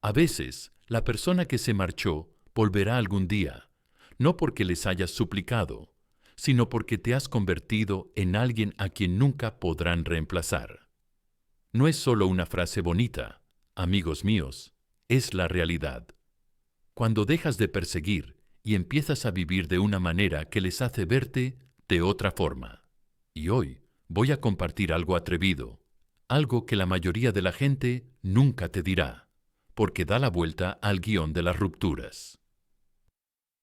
A veces, la persona que se marchó volverá algún día, no porque les hayas suplicado, sino porque te has convertido en alguien a quien nunca podrán reemplazar. No es solo una frase bonita, amigos míos, es la realidad. Cuando dejas de perseguir y empiezas a vivir de una manera que les hace verte de otra forma. Y hoy voy a compartir algo atrevido, algo que la mayoría de la gente nunca te dirá, porque da la vuelta al guión de las rupturas.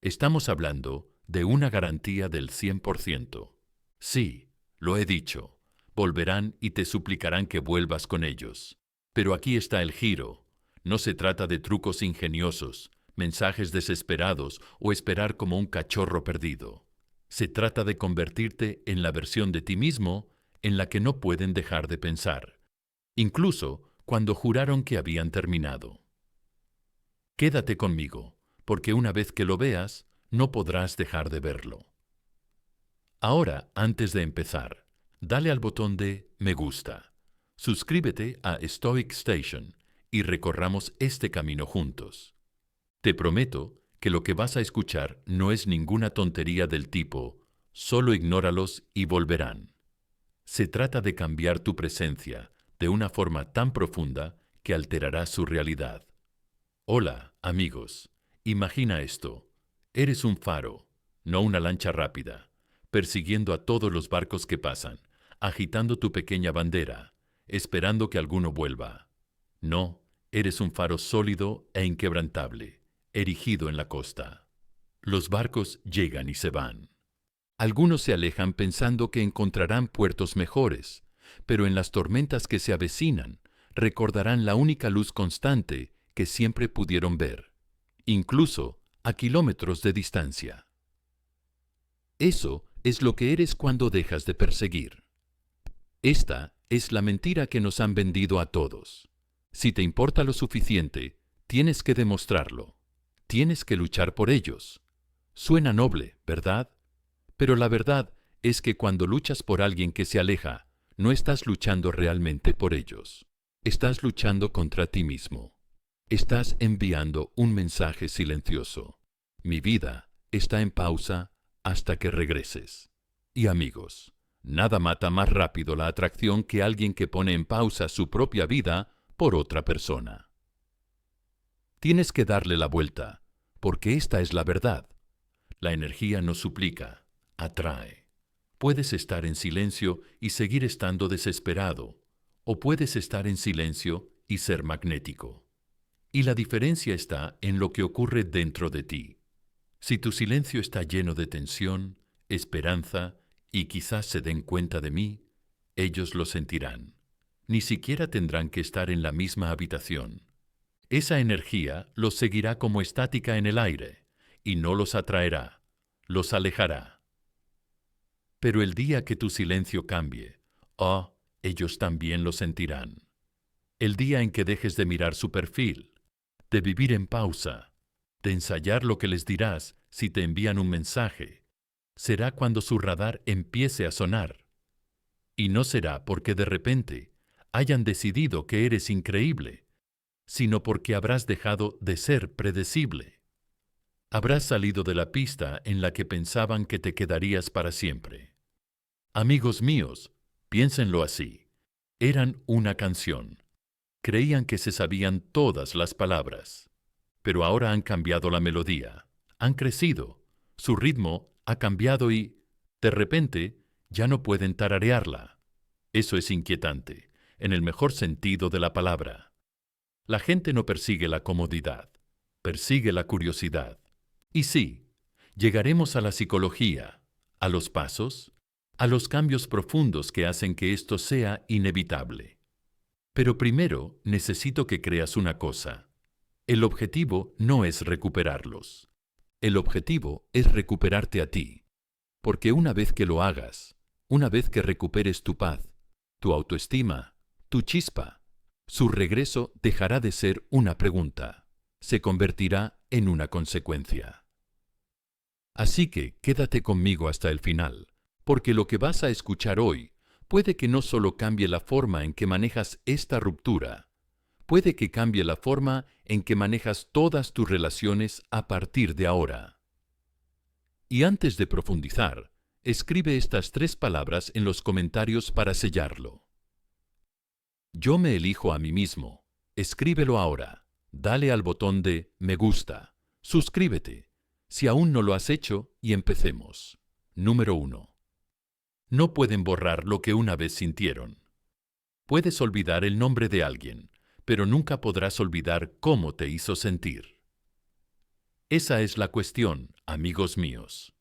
Estamos hablando de una garantía del 100%. Sí, lo he dicho, volverán y te suplicarán que vuelvas con ellos. Pero aquí está el giro. No se trata de trucos ingeniosos, mensajes desesperados o esperar como un cachorro perdido. Se trata de convertirte en la versión de ti mismo en la que no pueden dejar de pensar, incluso cuando juraron que habían terminado. Quédate conmigo, porque una vez que lo veas, no podrás dejar de verlo. Ahora, antes de empezar, dale al botón de me gusta. Suscríbete a Stoic Station y recorramos este camino juntos. Te prometo que lo que vas a escuchar no es ninguna tontería del tipo, solo ignóralos y volverán. Se trata de cambiar tu presencia de una forma tan profunda que alterará su realidad. Hola, amigos. Imagina esto. Eres un faro, no una lancha rápida, persiguiendo a todos los barcos que pasan, agitando tu pequeña bandera, esperando que alguno vuelva. No, eres un faro sólido e inquebrantable, erigido en la costa. Los barcos llegan y se van. Algunos se alejan pensando que encontrarán puertos mejores, pero en las tormentas que se avecinan, recordarán la única luz constante que siempre pudieron ver, incluso a kilómetros de distancia. Eso es lo que eres cuando dejas de perseguir. Esta es la mentira que nos han vendido a todos. Si te importa lo suficiente, tienes que demostrarlo. Tienes que luchar por ellos. Suena noble, ¿verdad? Pero la verdad es que cuando luchas por alguien que se aleja, no estás luchando realmente por ellos. Estás luchando contra ti mismo. Estás enviando un mensaje silencioso. Mi vida está en pausa hasta que regreses. Y amigos, nada mata más rápido la atracción que alguien que pone en pausa su propia vida por otra persona. Tienes que darle la vuelta, porque esta es la verdad. La energía no suplica, atrae. Puedes estar en silencio y seguir estando desesperado, o puedes estar en silencio y ser magnético. Y la diferencia está en lo que ocurre dentro de ti. Si tu silencio está lleno de tensión, esperanza, y quizás se den cuenta de mí, ellos lo sentirán. Ni siquiera tendrán que estar en la misma habitación. Esa energía los seguirá como estática en el aire, y no los atraerá, los alejará. Pero el día que tu silencio cambie, ellos también lo sentirán. El día en que dejes de mirar su perfil, de vivir en pausa, de ensayar lo que les dirás si te envían un mensaje, será cuando su radar empiece a sonar. Y no será porque de repente hayan decidido que eres increíble, sino porque habrás dejado de ser predecible. Habrás salido de la pista en la que pensaban que te quedarías para siempre. Amigos míos, piénsenlo así. Eran una canción. Creían que se sabían todas las palabras. Pero ahora han cambiado la melodía. Han crecido. Su ritmo ha cambiado y, de repente, ya no pueden tararearla. Eso es inquietante, en el mejor sentido de la palabra. La gente no persigue la comodidad, persigue la curiosidad. Y sí, llegaremos a la psicología, a los pasos, a los cambios profundos que hacen que esto sea inevitable. Pero primero necesito que creas una cosa. El objetivo no es recuperarlos. El objetivo es recuperarte a ti. Porque una vez que lo hagas, una vez que recuperes tu paz, tu autoestima, tu chispa, su regreso dejará de ser una pregunta. Se convertirá en una consecuencia. Así que quédate conmigo hasta el final, porque lo que vas a escuchar hoy puede que no solo cambie la forma en que manejas esta ruptura, puede que cambie la forma en que manejas todas tus relaciones a partir de ahora. Y antes de profundizar, escribe estas 3 palabras en los comentarios para sellarlo. Yo me elijo a mí mismo. Escríbelo ahora. Dale al botón de me gusta. Suscríbete, si aún no lo has hecho, y empecemos. Número 1. No pueden borrar lo que una vez sintieron. Puedes olvidar el nombre de alguien, pero nunca podrás olvidar cómo te hizo sentir. Esa es la cuestión, amigos míos.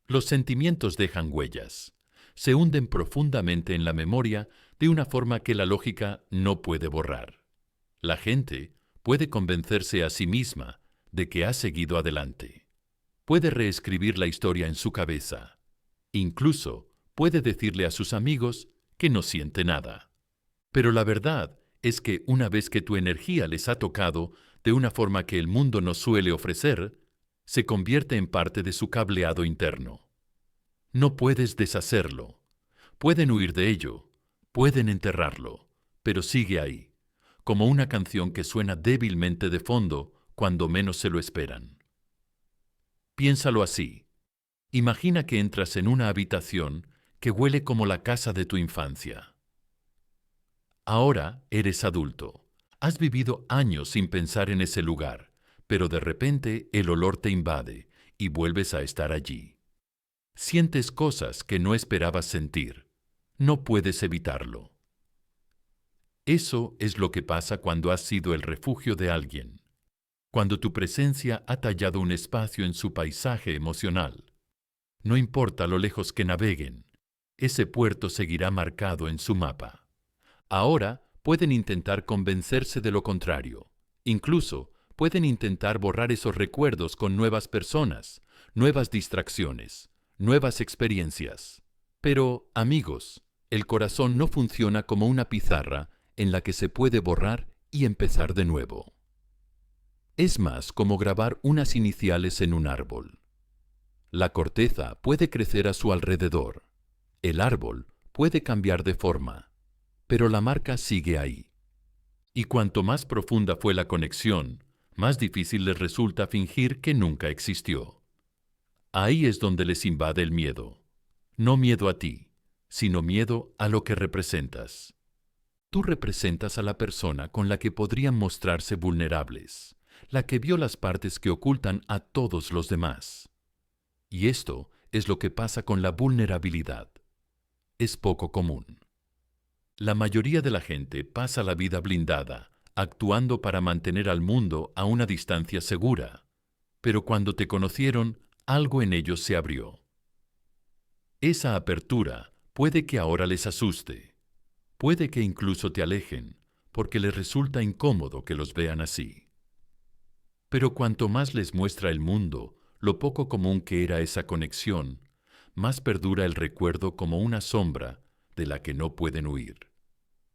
Los sentimientos dejan huellas. Se hunden profundamente en la memoria de una forma que la lógica no puede borrar. La gente puede convencerse a sí misma de que ha seguido adelante. Puede reescribir la historia en su cabeza. Incluso puede decirle a sus amigos que no siente nada. Pero la verdad es que una vez que tu energía les ha tocado de una forma que el mundo no suele ofrecer, se convierte en parte de su cableado interno. No puedes deshacerlo. Pueden huir de ello, pueden enterrarlo, pero sigue ahí, como una canción que suena débilmente de fondo cuando menos se lo esperan. Piénsalo así. Imagina que entras en una habitación que huele como la casa de tu infancia. Ahora eres adulto. Has vivido años sin pensar en ese lugar, pero de repente el olor te invade y vuelves a estar allí. Sientes cosas que no esperabas sentir. No puedes evitarlo. Eso es lo que pasa cuando has sido el refugio de alguien, cuando tu presencia ha tallado un espacio en su paisaje emocional. No importa lo lejos que naveguen, ese puerto seguirá marcado en su mapa. Ahora pueden intentar convencerse de lo contrario. Incluso pueden intentar borrar esos recuerdos con nuevas personas, nuevas distracciones, nuevas experiencias. Pero, amigos, el corazón no funciona como una pizarra en la que se puede borrar y empezar de nuevo. Es más como grabar unas iniciales en un árbol. La corteza puede crecer a su alrededor. El árbol puede cambiar de forma, pero la marca sigue ahí. Y cuanto más profunda fue la conexión, más difícil les resulta fingir que nunca existió. Ahí es donde les invade el miedo. No miedo a ti, sino miedo a lo que representas. Tú representas a la persona con la que podrían mostrarse vulnerables, la que vio las partes que ocultan a todos los demás. Y esto es lo que pasa con la vulnerabilidad. Es poco común. La mayoría de la gente pasa la vida blindada, actuando para mantener al mundo a una distancia segura. Pero cuando te conocieron, algo en ellos se abrió. Esa apertura puede que ahora les asuste. Puede que incluso te alejen, porque les resulta incómodo que los vean así. Pero cuanto más les muestra el mundo lo poco común que era esa conexión, más perdura el recuerdo como una sombra de la que no pueden huir.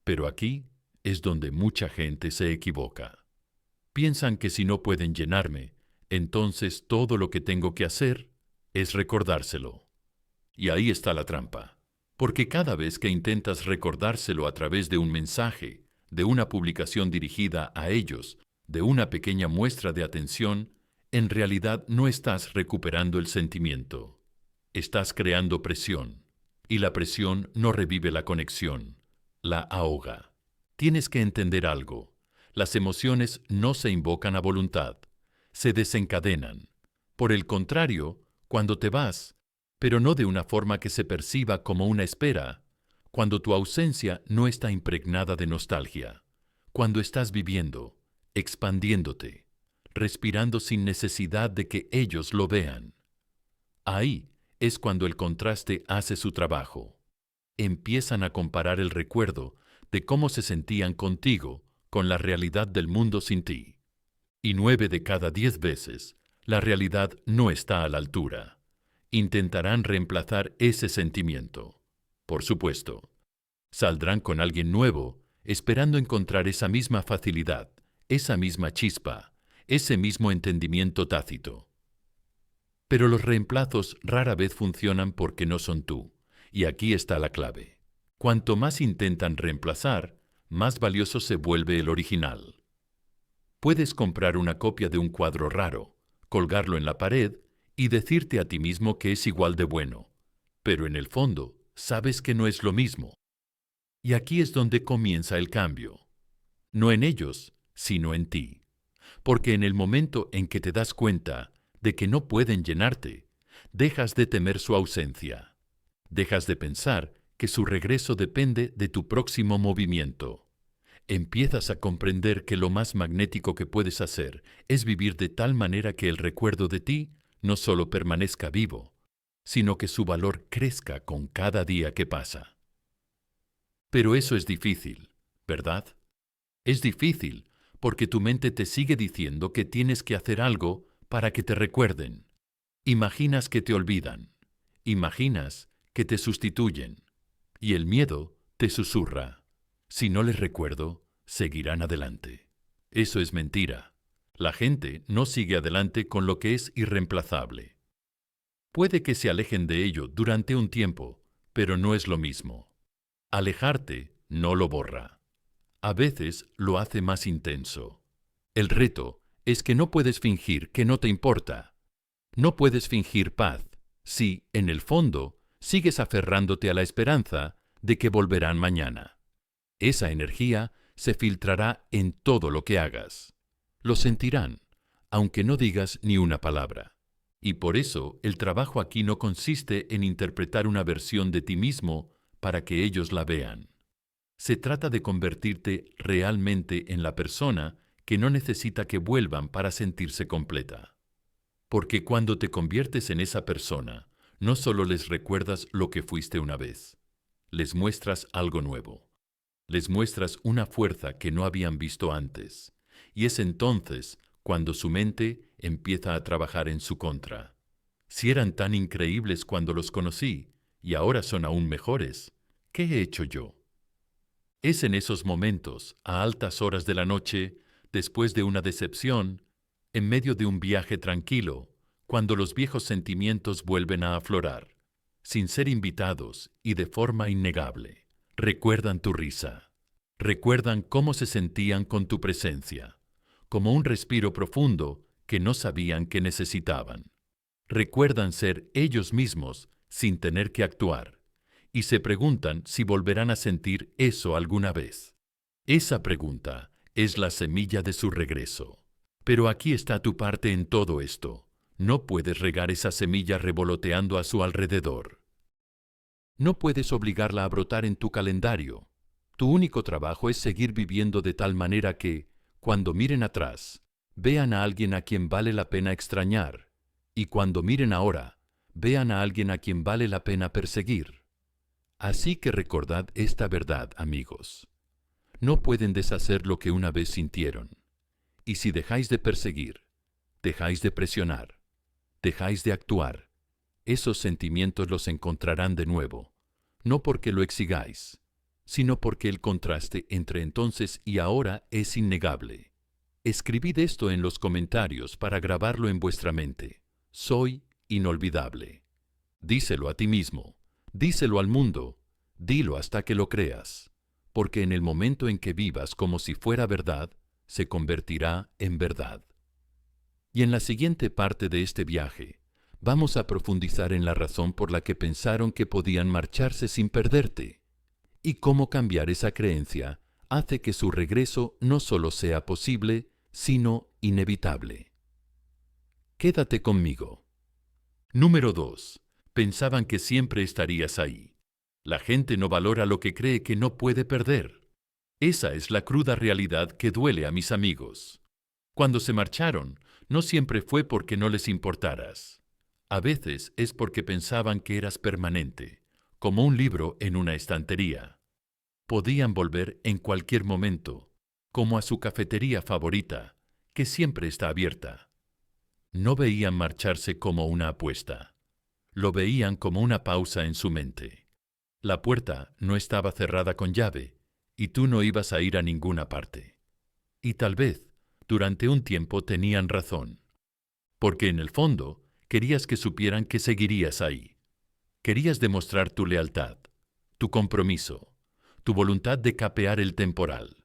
Pero aquí es donde mucha gente se equivoca. Piensan que si no pueden llenarme, entonces todo lo que tengo que hacer es recordárselo. Y ahí está la trampa. Porque cada vez que intentas recordárselo a través de un mensaje, de una publicación dirigida a ellos, de una pequeña muestra de atención, en realidad no estás recuperando el sentimiento. Estás creando presión. Y la presión no revive la conexión, la ahoga. Tienes que entender algo. Las emociones no se invocan a voluntad, se desencadenan. Por el contrario, cuando te vas, pero no de una forma que se perciba como una espera, cuando tu ausencia no está impregnada de nostalgia, cuando estás viviendo, expandiéndote, respirando sin necesidad de que ellos lo vean. Ahí es cuando el contraste hace su trabajo. Empiezan a comparar el recuerdo de cómo se sentían contigo con la realidad del mundo sin ti. Y 9 de cada 10 veces, la realidad no está a la altura. Intentarán reemplazar ese sentimiento. Por supuesto, saldrán con alguien nuevo, esperando encontrar esa misma facilidad, esa misma chispa, ese mismo entendimiento tácito. Pero los reemplazos rara vez funcionan porque no son tú, y aquí está la clave. Cuanto más intentan reemplazar, más valioso se vuelve el original. Puedes comprar una copia de un cuadro raro, colgarlo en la pared y decirte a ti mismo que es igual de bueno, pero en el fondo sabes que no es lo mismo. Y aquí es donde comienza el cambio. No en ellos, sino en ti. Porque en el momento en que te das cuenta de que no pueden llenarte, dejas de temer su ausencia. Dejas de pensar que su regreso depende de tu próximo movimiento. Empiezas a comprender que lo más magnético que puedes hacer es vivir de tal manera que el recuerdo de ti no solo permanezca vivo, sino que su valor crezca con cada día que pasa. Pero eso es difícil, ¿verdad? Es difícil porque tu mente te sigue diciendo que tienes que hacer algo para que te recuerden. Imaginas que te olvidan. Imaginas que te sustituyen. Y el miedo te susurra. Si no les recuerdo, seguirán adelante. Eso es mentira. La gente no sigue adelante con lo que es irreemplazable. Puede que se alejen de ello durante un tiempo, pero no es lo mismo. Alejarte no lo borra. A veces lo hace más intenso. El reto es que no puedes fingir que no te importa. No puedes fingir paz si, en el fondo, sigues aferrándote a la esperanza de que volverán mañana. Esa energía se filtrará en todo lo que hagas. Lo sentirán, aunque no digas ni una palabra. Y por eso el trabajo aquí no consiste en interpretar una versión de ti mismo para que ellos la vean. Se trata de convertirte realmente en la persona que no necesita que vuelvan para sentirse completa. Porque cuando te conviertes en esa persona, no solo les recuerdas lo que fuiste una vez, les muestras algo nuevo. Les muestras una fuerza que no habían visto antes, y es entonces cuando su mente empieza a trabajar en su contra. Si eran tan increíbles cuando los conocí, y ahora son aún mejores, ¿qué he hecho yo? Es en esos momentos, a altas horas de la noche, después de una decepción, en medio de un viaje tranquilo, cuando los viejos sentimientos vuelven a aflorar, sin ser invitados y de forma innegable. Recuerdan tu risa. Recuerdan cómo se sentían con tu presencia, como un respiro profundo que no sabían que necesitaban. Recuerdan ser ellos mismos sin tener que actuar, y se preguntan si volverán a sentir eso alguna vez. Esa pregunta es la semilla de su regreso. Pero aquí está tu parte en todo esto. No puedes regar esa semilla revoloteando a su alrededor. No puedes obligarla a brotar en tu calendario. Tu único trabajo es seguir viviendo de tal manera que, cuando miren atrás, vean a alguien a quien vale la pena extrañar, y cuando miren ahora, vean a alguien a quien vale la pena perseguir. Así que recordad esta verdad, amigos. No pueden deshacer lo que una vez sintieron. Y si dejáis de perseguir, dejáis de presionar, dejáis de actuar, esos sentimientos los encontrarán de nuevo, no porque lo exigáis, sino porque el contraste entre entonces y ahora es innegable. Escribid esto en los comentarios para grabarlo en vuestra mente. Soy inolvidable. Díselo a ti mismo, díselo al mundo, dilo hasta que lo creas, porque en el momento en que vivas como si fuera verdad, se convertirá en verdad. Y en la siguiente parte de este viaje, vamos a profundizar en la razón por la que pensaron que podían marcharse sin perderte, y cómo cambiar esa creencia hace que su regreso no solo sea posible, sino inevitable. Quédate conmigo. Número 2. Pensaban que siempre estarías ahí. La gente no valora lo que cree que no puede perder. Esa es la cruda realidad que duele a mis amigos. Cuando se marcharon, no siempre fue porque no les importaras. A veces es porque pensaban que eras permanente, como un libro en una estantería. Podían volver en cualquier momento, como a su cafetería favorita, que siempre está abierta. No veían marcharse como una apuesta. Lo veían como una pausa en su mente. La puerta no estaba cerrada con llave, y tú no ibas a ir a ninguna parte. Y tal vez, durante un tiempo tenían razón. Porque en el fondo, querías que supieran que seguirías ahí. Querías demostrar tu lealtad, tu compromiso, tu voluntad de capear el temporal.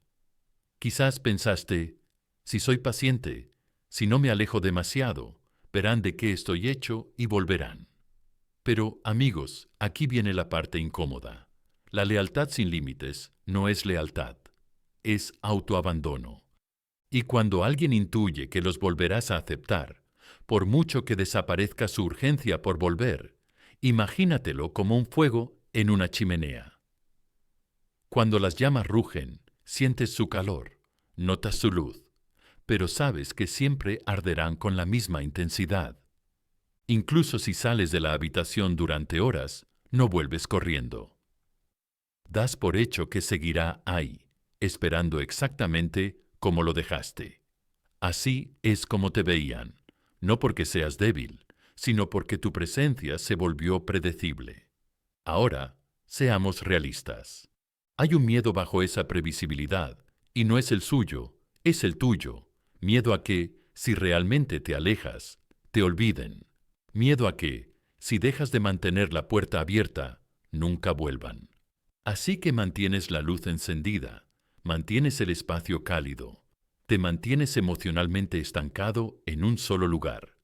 Quizás pensaste, si soy paciente, si no me alejo demasiado, verán de qué estoy hecho y volverán. Pero, amigos, aquí viene la parte incómoda. La lealtad sin límites no es lealtad, es autoabandono. Y cuando alguien intuye que los volverás a aceptar, por mucho que desaparezca su urgencia por volver, imagínatelo como un fuego en una chimenea. Cuando las llamas rugen, sientes su calor, notas su luz, pero sabes que siempre arderán con la misma intensidad. Incluso si sales de la habitación durante horas, no vuelves corriendo. Das por hecho que seguirá ahí, esperando exactamente como lo dejaste. Así es como te veían, no porque seas débil, sino porque tu presencia se volvió predecible. Ahora, seamos realistas. Hay un miedo bajo esa previsibilidad, y no es el suyo, es el tuyo. Miedo a que, si realmente te alejas, te olviden. Miedo a que, si dejas de mantener la puerta abierta, nunca vuelvan. Así que mantienes la luz encendida, mantienes el espacio cálido, te mantienes emocionalmente estancado en un solo lugar.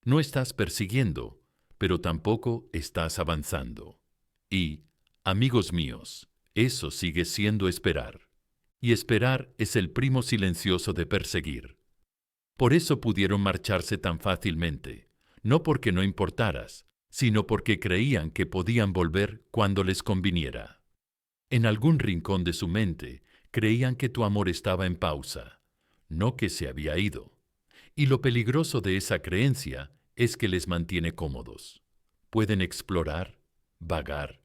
No estás persiguiendo, pero tampoco estás avanzando. Y, amigos míos, eso sigue siendo esperar. Y esperar es el primo silencioso de perseguir. Por eso pudieron marcharse tan fácilmente, no porque no importaras, sino porque creían que podían volver cuando les conviniera. En algún rincón de su mente, creían que tu amor estaba en pausa, no que se había ido. Y lo peligroso de esa creencia es que les mantiene cómodos. Pueden explorar, vagar,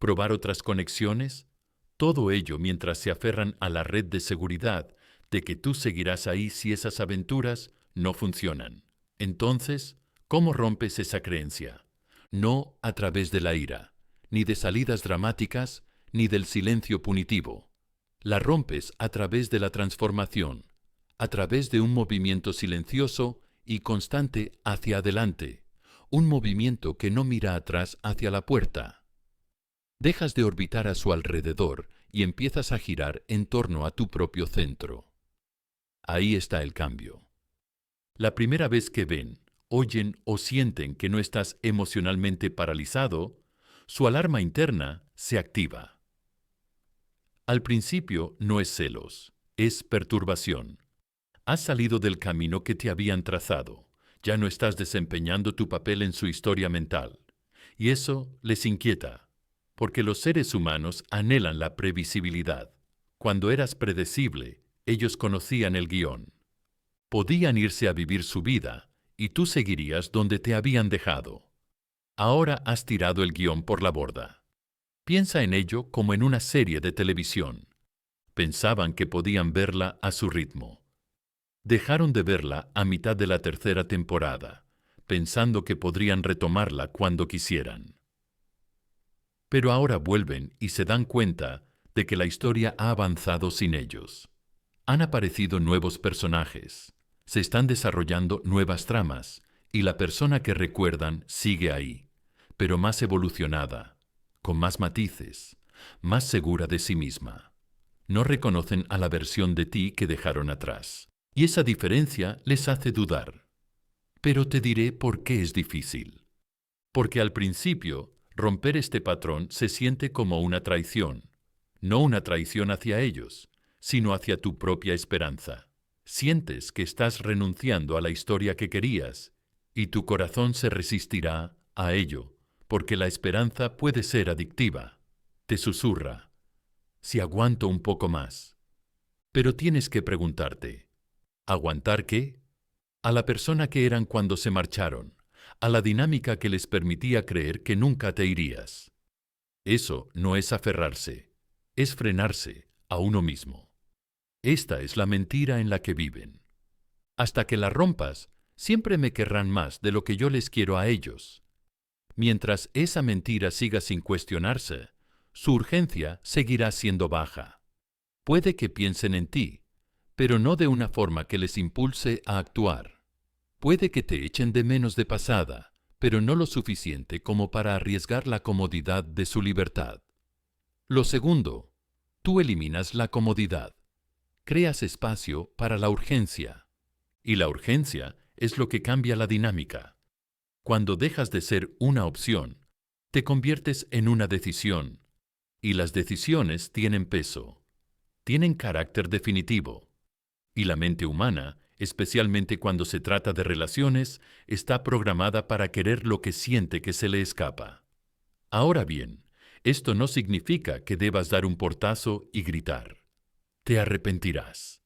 probar otras conexiones, todo ello mientras se aferran a la red de seguridad de que tú seguirás ahí si esas aventuras no funcionan. Entonces, ¿cómo rompes esa creencia? No a través de la ira, ni de salidas dramáticas, ni del silencio punitivo. La rompes a través de la transformación, a través de un movimiento silencioso y constante hacia adelante, un movimiento que no mira atrás hacia la puerta. Dejas de orbitar a su alrededor y empiezas a girar en torno a tu propio centro. Ahí está el cambio. La primera vez que ven, oyen o sienten que no estás emocionalmente paralizado, su alarma interna se activa. Al principio no es celos, es perturbación. Has salido del camino que te habían trazado, ya no estás desempeñando tu papel en su historia mental. Y eso les inquieta, porque los seres humanos anhelan la previsibilidad. Cuando eras predecible, ellos conocían el guión. Podían irse a vivir su vida, y tú seguirías donde te habían dejado. Ahora has tirado el guión por la borda. Piensa en ello como en una serie de televisión. Pensaban que podían verla a su ritmo. Dejaron de verla a mitad de la tercera temporada, pensando que podrían retomarla cuando quisieran. Pero ahora vuelven y se dan cuenta de que la historia ha avanzado sin ellos. Han aparecido nuevos personajes, se están desarrollando nuevas tramas, y la persona que recuerdan sigue ahí, pero más evolucionada, con más matices, más segura de sí misma. No reconocen a la versión de ti que dejaron atrás, y esa diferencia les hace dudar. Pero te diré por qué es difícil. Porque al principio, romper este patrón se siente como una traición, no una traición hacia ellos, sino hacia tu propia esperanza. Sientes que estás renunciando a la historia que querías, y tu corazón se resistirá a ello, porque la esperanza puede ser adictiva. Te susurra, si aguanto un poco más. Pero tienes que preguntarte, ¿aguantar qué? A la persona que eran cuando se marcharon, a la dinámica que les permitía creer que nunca te irías. Eso no es aferrarse, es frenarse a uno mismo. Esta es la mentira en la que viven. Hasta que la rompas, siempre me querrán más de lo que yo les quiero a ellos. Mientras esa mentira siga sin cuestionarse, su urgencia seguirá siendo baja. Puede que piensen en ti, pero no de una forma que les impulse a actuar. Puede que te echen de menos de pasada, pero no lo suficiente como para arriesgar la comodidad de su libertad. Lo segundo, Tú eliminas la comodidad. Creas espacio para la urgencia. Y la urgencia es lo que cambia la dinámica. Cuando dejas de ser una opción, te conviertes en una decisión. Y las decisiones tienen peso. Tienen carácter definitivo. Y la mente humana, especialmente cuando se trata de relaciones, está programada para querer lo que siente que se le escapa. Ahora bien, esto no significa que debas dar un portazo y gritar. Te arrepentirás.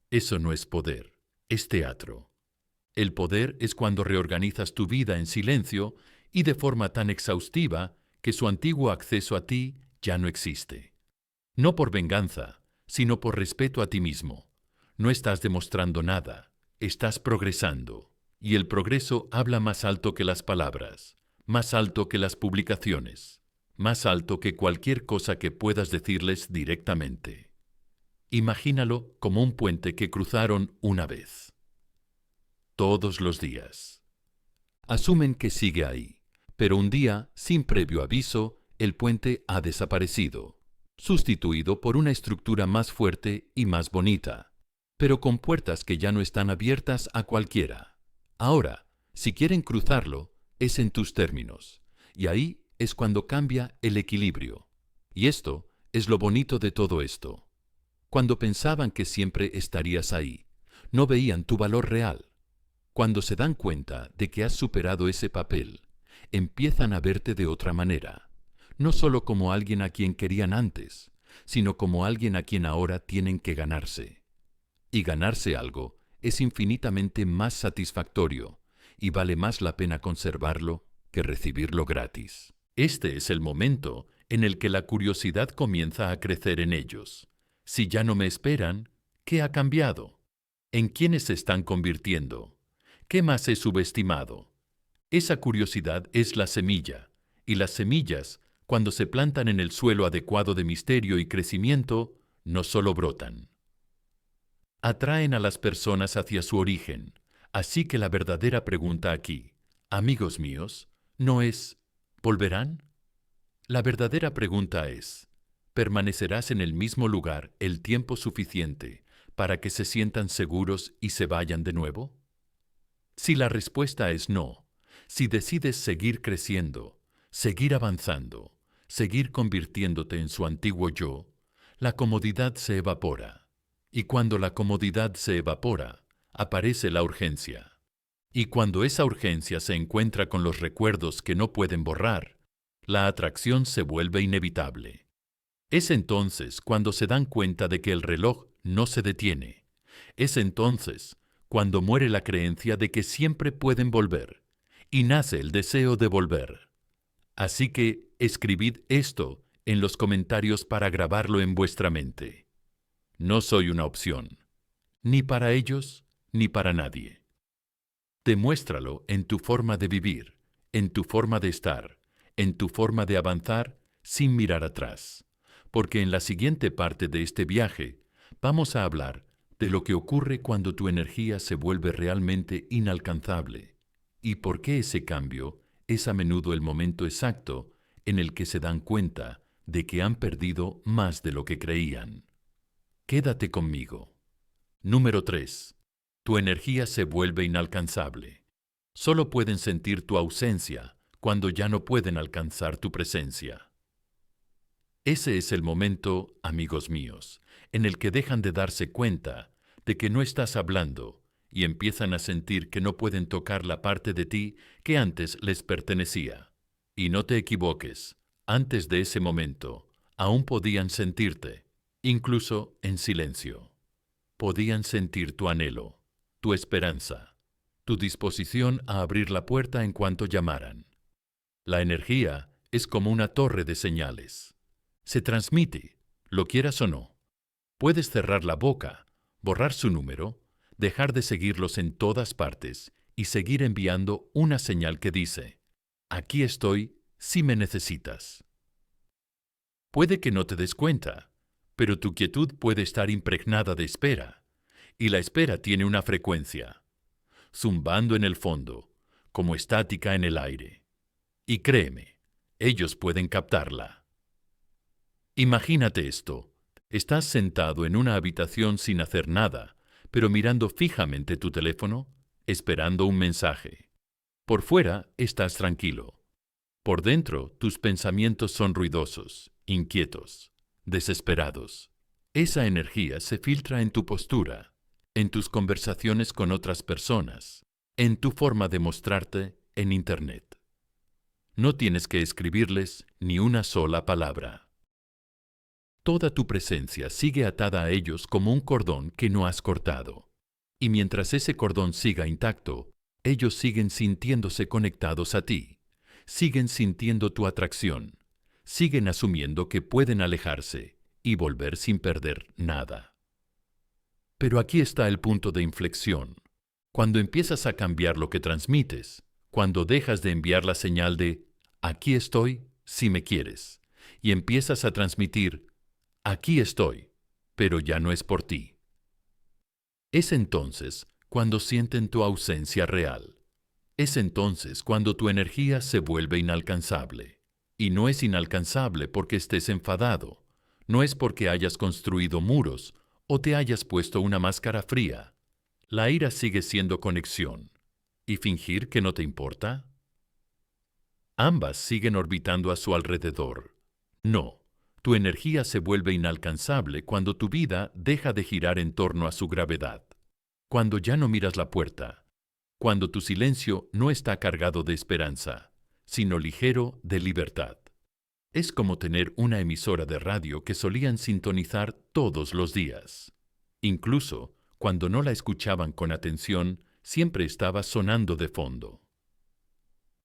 Eso no es poder, es teatro. El poder es cuando reorganizas tu vida en silencio y de forma tan exhaustiva que su antiguo acceso a ti ya no existe. No por venganza, sino por respeto a ti mismo. No estás demostrando nada, estás progresando. Y el progreso habla más alto que las palabras, más alto que las publicaciones, más alto que cualquier cosa que puedas decirles directamente. Imagínalo como un puente que cruzaron una vez. Todos los días. Asumen que sigue ahí, pero un día, sin previo aviso, el puente ha desaparecido, sustituido por una estructura más fuerte y más bonita, pero con puertas que ya no están abiertas a cualquiera. Ahora, si quieren cruzarlo, es en tus términos, y ahí es cuando cambia el equilibrio. Y esto es lo bonito de todo esto. Cuando pensaban que siempre estarías ahí, no veían tu valor real. Cuando se dan cuenta de que has superado ese papel, empiezan a verte de otra manera, no solo como alguien a quien querían antes, sino como alguien a quien ahora tienen que ganarse. Y ganarse algo es infinitamente más satisfactorio y vale más la pena conservarlo que recibirlo gratis. Este es el momento en el que la curiosidad comienza a crecer en ellos. Si ya no me esperan, ¿qué ha cambiado? ¿En quiénes se están convirtiendo? ¿Qué más he subestimado? Esa curiosidad es la semilla, y las semillas, cuando se plantan en el suelo adecuado de misterio y crecimiento, no solo brotan. Atraen a las personas hacia su origen, así que la verdadera pregunta aquí, amigos míos, no es ¿volverán? La verdadera pregunta es, ¿permanecerás en el mismo lugar el tiempo suficiente para que se sientan seguros y se vayan de nuevo? Si la respuesta es no, si decides seguir creciendo, seguir avanzando, seguir convirtiéndote en su antiguo yo, la comodidad se evapora. Y cuando la comodidad se evapora, aparece la urgencia. Y cuando esa urgencia se encuentra con los recuerdos que no pueden borrar, la atracción se vuelve inevitable. Es entonces cuando se dan cuenta de que el reloj no se detiene. Es entonces cuando muere la creencia de que siempre pueden volver, y nace el deseo de volver. Así que escribid esto en los comentarios para grabarlo en vuestra mente. No soy una opción, ni para ellos, ni para nadie. Demuéstralo en tu forma de vivir, en tu forma de estar, en tu forma de avanzar sin mirar atrás. Porque en la siguiente parte de este viaje vamos a hablar de lo que ocurre cuando tu energía se vuelve realmente inalcanzable y por qué ese cambio es a menudo el momento exacto en el que se dan cuenta de que han perdido más de lo que creían. Quédate conmigo. Número 3. Tu energía se vuelve inalcanzable. Solo pueden sentir tu ausencia cuando ya no pueden alcanzar tu presencia. Ese es el momento, amigos míos, en el que dejan de darse cuenta de que no estás hablando y empiezan a sentir que no pueden tocar la parte de ti que antes les pertenecía. Y no te equivoques, antes de ese momento, aún podían sentirte, incluso en silencio. Podían sentir tu anhelo, tu esperanza, tu disposición a abrir la puerta en cuanto llamaran. La energía es como una torre de señales. Se transmite, lo quieras o no. Puedes cerrar la boca, borrar su número, dejar de seguirlos en todas partes y seguir enviando una señal que dice, aquí estoy si me necesitas. Puede que no te des cuenta, pero tu quietud puede estar impregnada de espera, y la espera tiene una frecuencia, zumbando en el fondo, como estática en el aire. Y créeme, ellos pueden captarla. Imagínate esto, ¿Estás sentado en una habitación sin hacer nada, pero mirando fijamente tu teléfono, esperando un mensaje? Por fuera estás tranquilo. Por dentro tus pensamientos son ruidosos, inquietos, desesperados. Esa energía se filtra en tu postura, en tus conversaciones con otras personas, en tu forma de mostrarte en Internet. No tienes que escribirles ni una sola palabra. Toda tu presencia sigue atada a ellos como un cordón que no has cortado. Y mientras ese cordón siga intacto, ellos siguen sintiéndose conectados a ti, siguen sintiendo tu atracción, siguen asumiendo que pueden alejarse y volver sin perder nada. Pero aquí está el punto de inflexión. Cuando empiezas a cambiar lo que transmites, cuando dejas de enviar la señal de «aquí estoy si me quieres» y empiezas a transmitir «aquí estoy, pero ya no es por ti». Es entonces cuando sienten tu ausencia real. Es entonces cuando tu energía se vuelve inalcanzable. Y no es inalcanzable porque estés enfadado, no es porque hayas construido muros o te hayas puesto una máscara fría. La ira sigue siendo conexión. ¿Y fingir que no te importa? Ambas siguen orbitando a su alrededor. No, tu energía se vuelve inalcanzable cuando tu vida deja de girar en torno a su gravedad. Cuando ya no miras la puerta. Cuando tu silencio no está cargado de esperanza, sino ligero de libertad. Es como tener una emisora de radio que solían sintonizar todos los días. Incluso cuando no la escuchaban con atención, siempre estaba sonando de fondo.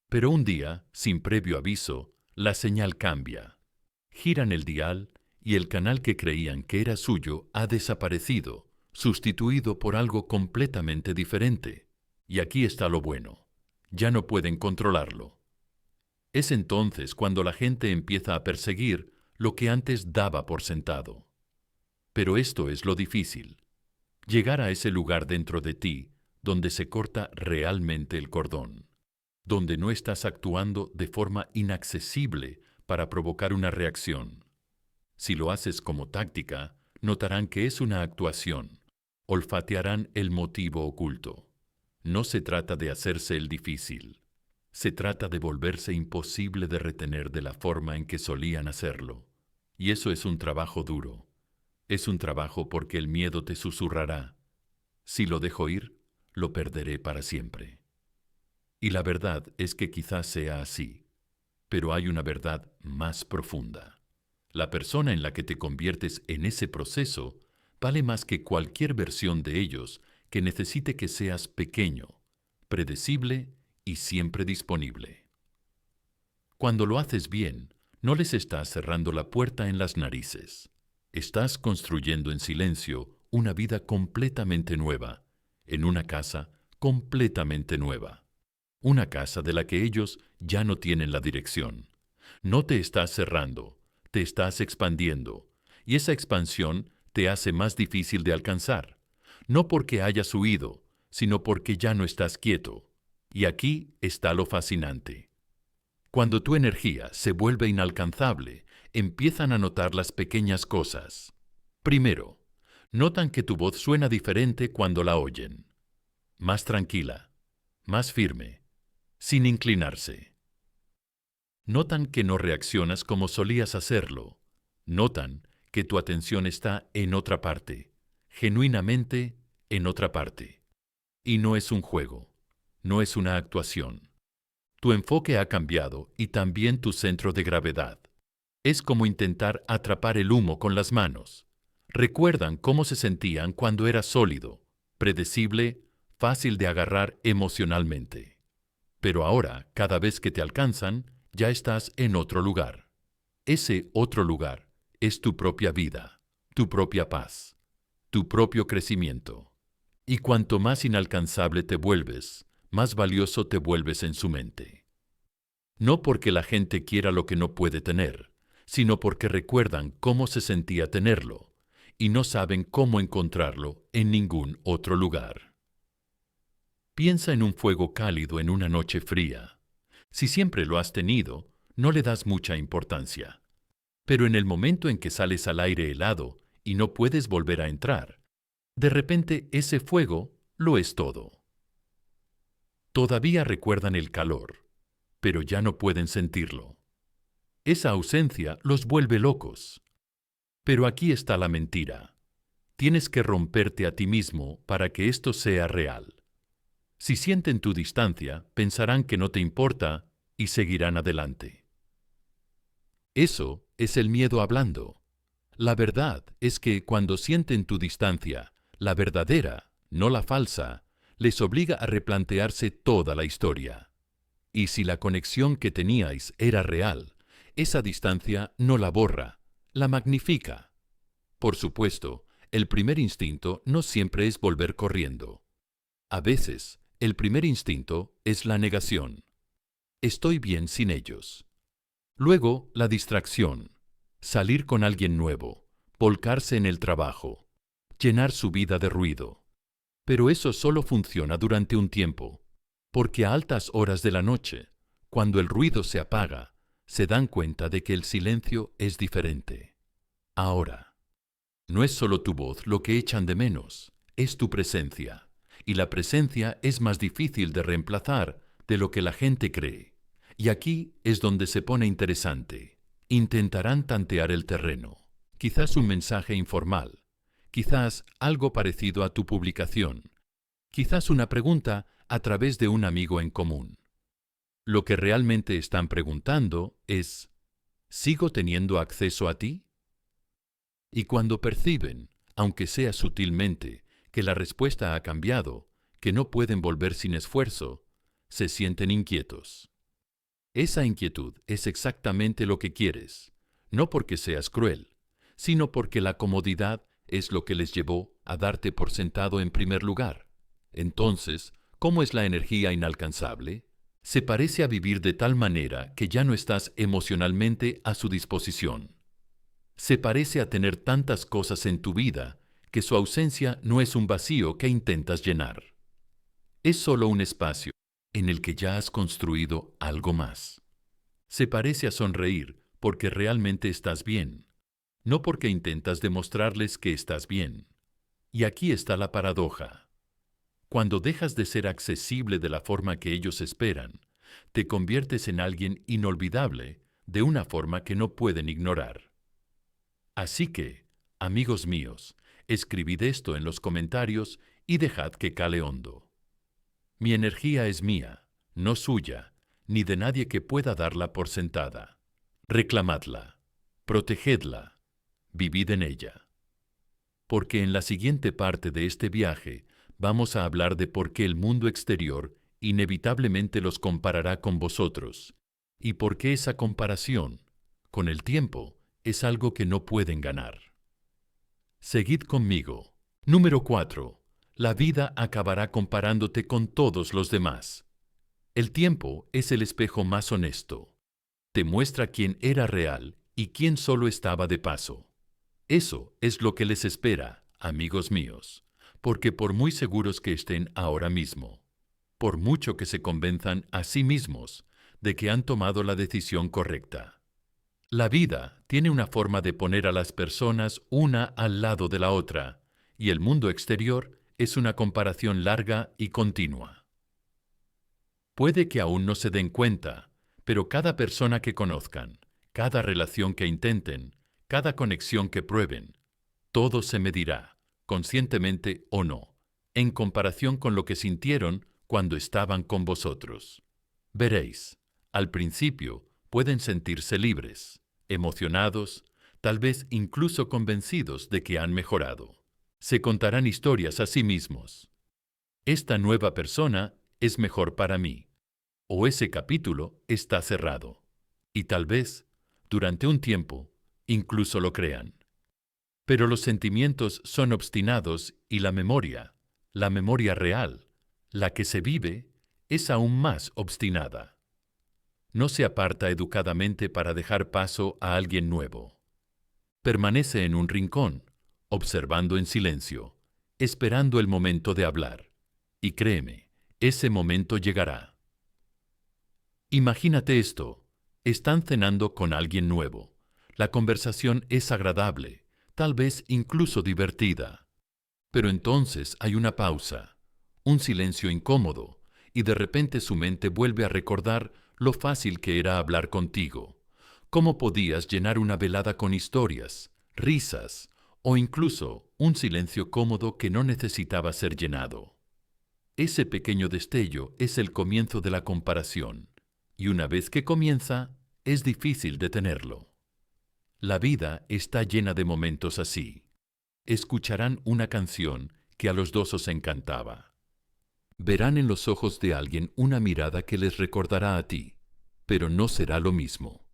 Pero un día, sin previo aviso, la señal cambia. Giran el dial y el canal que creían que era suyo ha desaparecido, sustituido por algo completamente diferente. Y aquí está lo bueno. Ya no pueden controlarlo. Es entonces cuando la gente empieza a perseguir lo que antes daba por sentado. Pero esto es lo difícil. Llegar a ese lugar dentro de ti donde se corta realmente el cordón. Donde no estás actuando de forma inaccesible para provocar una reacción. Si lo haces como táctica, notarán que es una actuación. Olfatearán el motivo oculto. No se trata de hacerse el difícil. Se trata de volverse imposible de retener de la forma en que solían hacerlo. Y eso es un trabajo duro. Es un trabajo porque el miedo te susurrará. Si lo dejo ir, lo perderé para siempre. Y la verdad es que quizás sea así. Pero hay una verdad más profunda. La persona en la que te conviertes en ese proceso vale más que cualquier versión de ellos que necesite que seas pequeño, predecible y siempre disponible. Cuando lo haces bien, no les estás cerrando la puerta en las narices. Estás construyendo en silencio una vida completamente nueva, en una casa completamente nueva. Una casa de la que ellos ya no tienen la dirección. No te estás cerrando, te estás expandiendo, y esa expansión te hace más difícil de alcanzar. No porque hayas huido, sino porque ya no estás quieto. Y aquí está lo fascinante. Cuando tu energía se vuelve inalcanzable, empiezan a notar las pequeñas cosas. Primero, notan que tu voz suena diferente cuando la oyen. Más tranquila, más firme, sin inclinarse. Notan que no reaccionas como solías hacerlo. Notan que tu atención está en otra parte, genuinamente en otra parte. Y no es un juego, no es una actuación. Tu enfoque ha cambiado y también tu centro de gravedad. Es como intentar atrapar el humo con las manos. Recuerdan cómo se sentían cuando era sólido, predecible, fácil de agarrar emocionalmente. Pero ahora, cada vez que te alcanzan, ya estás en otro lugar. Ese otro lugar es tu propia vida, tu propia paz, tu propio crecimiento. Y cuanto más inalcanzable te vuelves, más valioso te vuelves en su mente. No porque la gente quiera lo que no puede tener, sino porque recuerdan cómo se sentía tenerlo, y no saben cómo encontrarlo en ningún otro lugar. Piensa en un fuego cálido en una noche fría. Si siempre lo has tenido, no le das mucha importancia. Pero en el momento en que sales al aire helado y no puedes volver a entrar. De repente ese fuego lo es todo. Todavía recuerdan el calor, pero ya no pueden sentirlo. Esa ausencia los vuelve locos. Pero aquí está la mentira. Tienes que romperte a ti mismo para que esto sea real. Si sienten tu distancia, pensarán que no te importa y seguirán adelante. Eso es el miedo hablando. La verdad es que cuando sienten tu distancia, la verdadera, no la falsa, les obliga a replantearse toda la historia. Y si la conexión que teníais era real, esa distancia no la borra, la magnifica. Por supuesto, el primer instinto no siempre es volver corriendo. A veces, el primer instinto es la negación. Estoy bien sin ellos. Luego, la distracción. Salir con alguien nuevo, volcarse en el trabajo, llenar su vida de ruido. Pero eso solo funciona durante un tiempo, porque a altas horas de la noche, cuando el ruido se apaga, se dan cuenta de que el silencio es diferente. Ahora, no es solo tu voz lo que echan de menos, es tu presencia. Y la presencia es más difícil de reemplazar de lo que la gente cree. Y aquí es donde se pone interesante. Intentarán tantear el terreno. Quizás un mensaje informal. Quizás algo parecido a tu publicación. Quizás una pregunta a través de un amigo en común. Lo que realmente están preguntando es, ¿sigo teniendo acceso a ti? Y cuando perciben, aunque sea sutilmente, que la respuesta ha cambiado, que no pueden volver sin esfuerzo, se sienten inquietos. Esa inquietud es exactamente lo que quieres, no porque seas cruel, sino porque la comodidad es lo que les llevó a darte por sentado en primer lugar. Entonces, ¿cómo es la energía inalcanzable? Se parece a vivir de tal manera que ya no estás emocionalmente a su disposición. Se parece a tener tantas cosas en tu vida que su ausencia no es un vacío que intentas llenar. Es solo un espacio en el que ya has construido algo más. Se parece a sonreír porque realmente estás bien, no porque intentas demostrarles que estás bien. Y aquí está la paradoja. Cuando dejas de ser accesible de la forma que ellos esperan, te conviertes en alguien inolvidable de una forma que no pueden ignorar. Así que, amigos míos, escribid esto en los comentarios y dejad que cale hondo. Mi energía es mía, no suya, ni de nadie que pueda darla por sentada. Reclamadla, protegedla, vivid en ella. Porque en la siguiente parte de este viaje vamos a hablar de por qué el mundo exterior inevitablemente los comparará con vosotros, y por qué esa comparación, con el tiempo, es algo que no pueden ganar. Seguid conmigo. Número 4. La vida acabará comparándote con todos los demás. El tiempo es el espejo más honesto. Te muestra quién era real y quién solo estaba de paso. Eso es lo que les espera, amigos míos, porque por muy seguros que estén ahora mismo, por mucho que se convenzan a sí mismos de que han tomado la decisión correcta, la vida tiene una forma de poner a las personas una al lado de la otra, y el mundo exterior es una comparación larga y continua. Puede que aún no se den cuenta, pero cada persona que conozcan, cada relación que intenten, cada conexión que prueben, todo se medirá, conscientemente o no, en comparación con lo que sintieron cuando estaban con vosotros. Veréis, al principio pueden sentirse libres, emocionados, tal vez incluso convencidos de que han mejorado. Se contarán historias a sí mismos. Esta nueva persona es mejor para mí, o ese capítulo está cerrado. Y tal vez, durante un tiempo, incluso lo crean. Pero los sentimientos son obstinados y la memoria real, la que se vive, es aún más obstinada. No se aparta educadamente para dejar paso a alguien nuevo. Permanece en un rincón, observando en silencio, esperando el momento de hablar. Y créeme, ese momento llegará. Imagínate esto. Están cenando con alguien nuevo. La conversación es agradable, tal vez incluso divertida. Pero entonces hay una pausa, un silencio incómodo, y de repente su mente vuelve a recordar lo fácil que era hablar contigo, cómo podías llenar una velada con historias, risas, o incluso un silencio cómodo que no necesitaba ser llenado. Ese pequeño destello es el comienzo de la comparación, y una vez que comienza, es difícil detenerlo. La vida está llena de momentos así. Escucharán una canción que a los dos os encantaba. Verán en los ojos de alguien una mirada que les recordará a ti, pero no será lo mismo.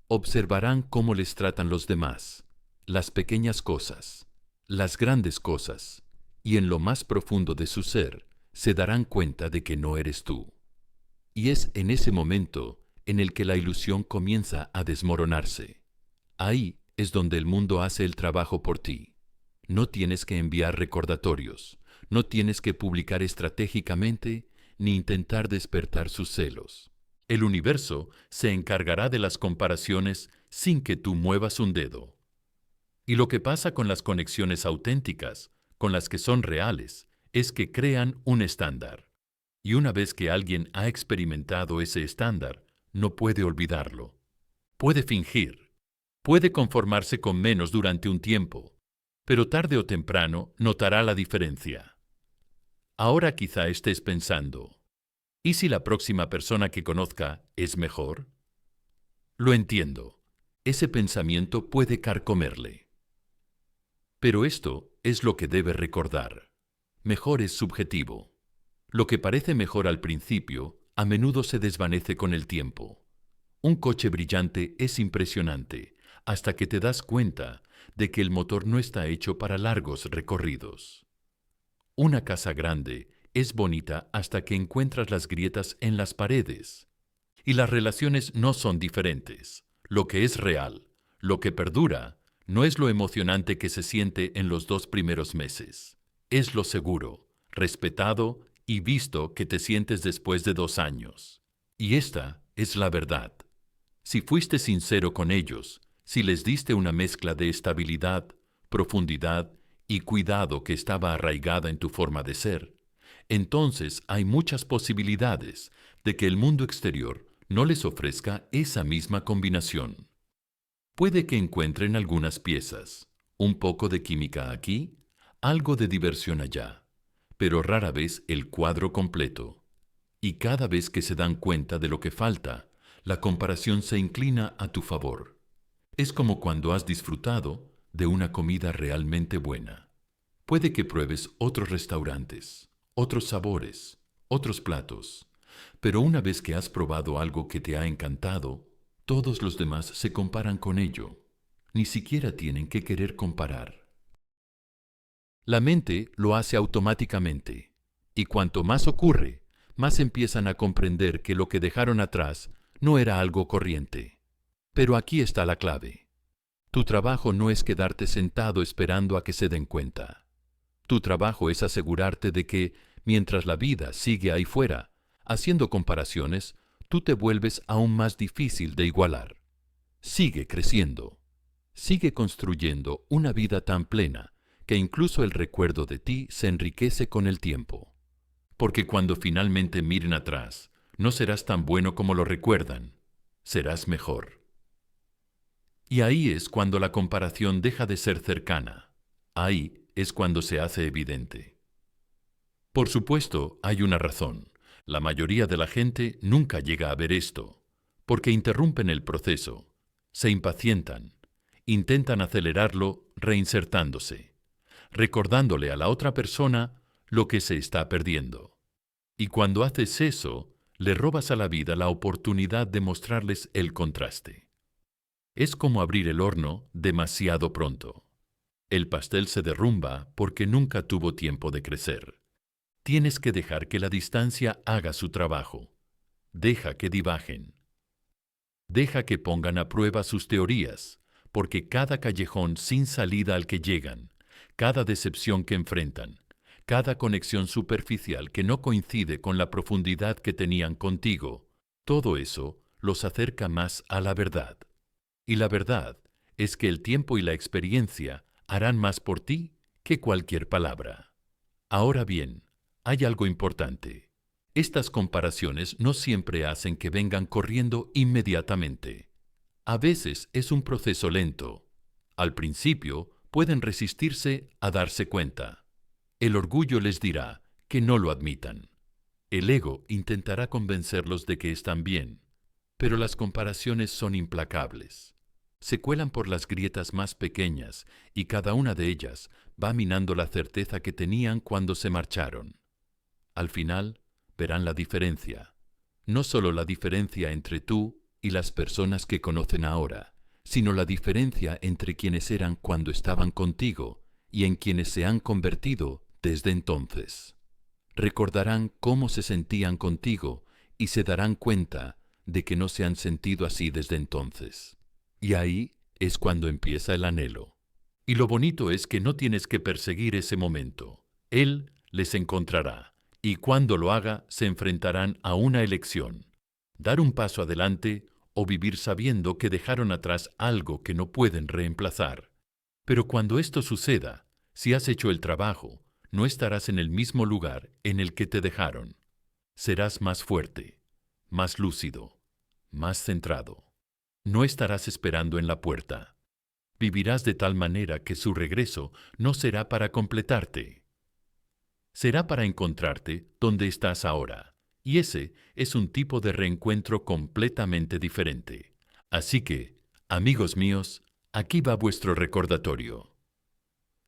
Observarán cómo les tratan los demás, las pequeñas cosas, las grandes cosas, y en lo más profundo de su ser, se darán cuenta de que no eres tú. Y es en ese momento en el que la ilusión comienza a desmoronarse. Ahí es donde el mundo hace el trabajo por ti. No tienes que enviar recordatorios, no tienes que publicar estratégicamente ni intentar despertar sus celos. El universo se encargará de las comparaciones sin que tú muevas un dedo. Y lo que pasa con las conexiones auténticas, con las que son reales, es que crean un estándar. Y una vez que alguien ha experimentado ese estándar, no puede olvidarlo. Puede fingir, puede conformarse con menos durante un tiempo, pero tarde o temprano notará la diferencia. Ahora quizá estés pensando, ¿y si la próxima persona que conozca es mejor? Lo entiendo, ese pensamiento puede carcomerle. Pero esto es lo que debe recordar. Mejor es subjetivo. Lo que parece mejor al principio, a menudo se desvanece con el tiempo. Un coche brillante es impresionante, hasta que te das cuenta de que el motor no está hecho para largos recorridos. Una casa grande es bonita hasta que encuentras las grietas en las paredes. Y las relaciones no son diferentes. Lo que es real, lo que perdura, no es lo emocionante que se siente en los 2 primeros meses. Es lo seguro, respetado y visto que te sientes después de 2 años. Y esta es la verdad. Si fuiste sincero con ellos, si les diste una mezcla de estabilidad, profundidad y cuidado que estaba arraigada en tu forma de ser, entonces hay muchas posibilidades de que el mundo exterior no les ofrezca esa misma combinación. Puede que encuentren algunas piezas, un poco de química aquí, algo de diversión allá, pero rara vez el cuadro completo. Y cada vez que se dan cuenta de lo que falta, la comparación se inclina a tu favor. Es como cuando has disfrutado de una comida realmente buena. Puede que pruebes otros restaurantes, otros sabores, otros platos, pero una vez que has probado algo que te ha encantado, todos los demás se comparan con ello. Ni siquiera tienen que querer comparar. La mente lo hace automáticamente, y cuanto más ocurre, más empiezan a comprender que lo que dejaron atrás no era algo corriente. Pero aquí está la clave. Tu trabajo no es quedarte sentado esperando a que se den cuenta. Tu trabajo es asegurarte de que, mientras la vida sigue ahí fuera, haciendo comparaciones, tú te vuelves aún más difícil de igualar. Sigue creciendo. Sigue construyendo una vida tan plena que incluso el recuerdo de ti se enriquece con el tiempo. Porque cuando finalmente miren atrás, no serás tan bueno como lo recuerdan, serás mejor. Y ahí es cuando la comparación deja de ser cercana. Ahí es cuando se hace evidente. Por supuesto, hay una razón. La mayoría de la gente nunca llega a ver esto, porque interrumpen el proceso, se impacientan, intentan acelerarlo reinsertándose, recordándole a la otra persona lo que se está perdiendo. Y cuando haces eso, le robas a la vida la oportunidad de mostrarles el contraste. Es como abrir el horno demasiado pronto. El pastel se derrumba porque nunca tuvo tiempo de crecer. Tienes que dejar que la distancia haga su trabajo. Deja que divagen. Deja que pongan a prueba sus teorías, porque cada callejón sin salida al que llegan, cada decepción que enfrentan, cada conexión superficial que no coincide con la profundidad que tenían contigo, todo eso los acerca más a la verdad. Y la verdad es que el tiempo y la experiencia harán más por ti que cualquier palabra. Ahora bien, hay algo importante. Estas comparaciones no siempre hacen que vengan corriendo inmediatamente. A veces es un proceso lento. Al principio pueden resistirse a darse cuenta. El orgullo les dirá que no lo admitan. El ego intentará convencerlos de que están bien, pero las comparaciones son implacables. Se cuelan por las grietas más pequeñas y cada una de ellas va minando la certeza que tenían cuando se marcharon. Al final, verán la diferencia. No solo la diferencia entre tú y las personas que conocen ahora, sino la diferencia entre quienes eran cuando estaban contigo y en quienes se han convertido desde entonces. Recordarán cómo se sentían contigo y se darán cuenta de que no se han sentido así desde entonces. Y ahí es cuando empieza el anhelo. Y lo bonito es que no tienes que perseguir ese momento. Él les encontrará, y cuando lo haga se enfrentarán a una elección: dar un paso adelante o vivir sabiendo que dejaron atrás algo que no pueden reemplazar. Pero cuando esto suceda, si has hecho el trabajo, no estarás en el mismo lugar en el que te dejaron. Serás más fuerte, más lúcido, más centrado. No estarás esperando en la puerta. Vivirás de tal manera que su regreso no será para completarte. Será para encontrarte donde estás ahora. Y ese es un tipo de reencuentro completamente diferente. Así que, amigos míos, aquí va vuestro recordatorio.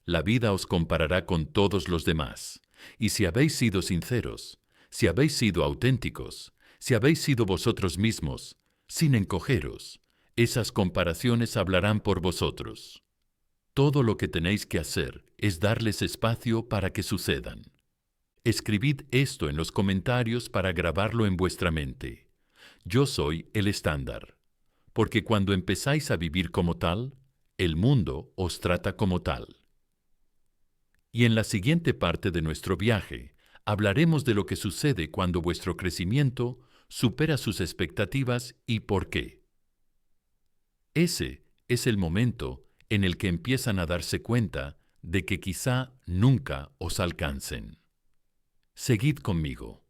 La vida os comparará con todos los demás. Y si habéis sido sinceros, si habéis sido auténticos, si habéis sido vosotros mismos, sin encogeros, esas comparaciones hablarán por vosotros. Todo lo que tenéis que hacer es darles espacio para que sucedan. Escribid esto en los comentarios para grabarlo en vuestra mente. Yo soy el estándar. Porque cuando empezáis a vivir como tal, el mundo os trata como tal. Y en la siguiente parte de nuestro viaje, hablaremos de lo que sucede cuando vuestro crecimiento supera sus expectativas y por qué. Ese es el momento en el que empiezan a darse cuenta de que quizá nunca os alcancen. Seguid conmigo.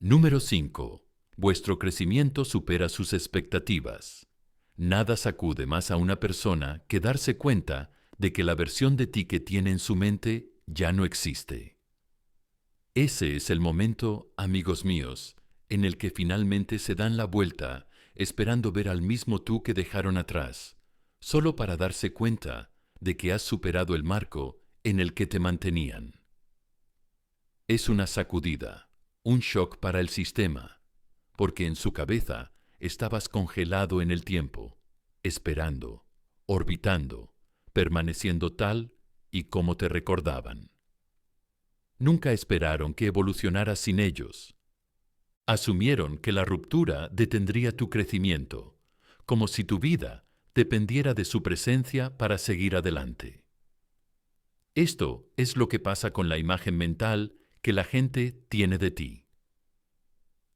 Número 5. Vuestro crecimiento supera sus expectativas. Nada sacude más a una persona que darse cuenta de que la versión de ti que tiene en su mente ya no existe. Ese es el momento, amigos míos, en el que finalmente se dan la vuelta, esperando ver al mismo tú que dejaron atrás, solo para darse cuenta de que has superado el marco en el que te mantenían. Es una sacudida, un shock para el sistema, porque en su cabeza estabas congelado en el tiempo, esperando, orbitando, permaneciendo tal y como te recordaban. Nunca esperaron que evolucionaras sin ellos. Asumieron que la ruptura detendría tu crecimiento, como si tu vida dependiera de su presencia para seguir adelante. Esto es lo que pasa con la imagen mental que la gente tiene de ti.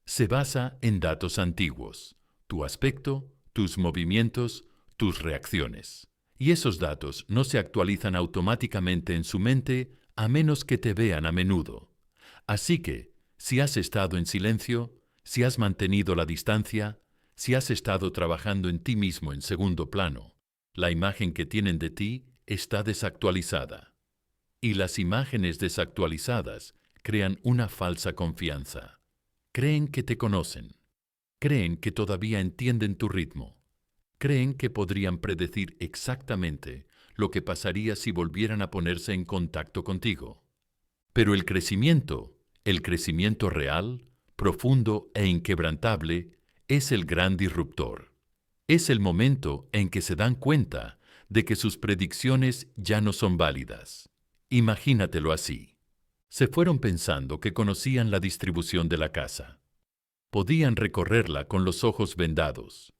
Se basa en datos antiguos, tu aspecto, tus movimientos, tus reacciones. Y esos datos no se actualizan automáticamente en su mente a menos que te vean a menudo. Así que, si has estado en silencio, si has mantenido la distancia, si has estado trabajando en ti mismo en segundo plano, la imagen que tienen de ti está desactualizada. Y las imágenes desactualizadas crean una falsa confianza. Creen que te conocen. Creen que todavía entienden tu ritmo. Creen que podrían predecir exactamente lo que pasaría si volvieran a ponerse en contacto contigo. Pero el crecimiento real, profundo e inquebrantable, es el gran disruptor. Es el momento en que se dan cuenta de que sus predicciones ya no son válidas. Imagínatelo así. Se fueron pensando que conocían la distribución de la casa. Podían recorrerla con los ojos vendados.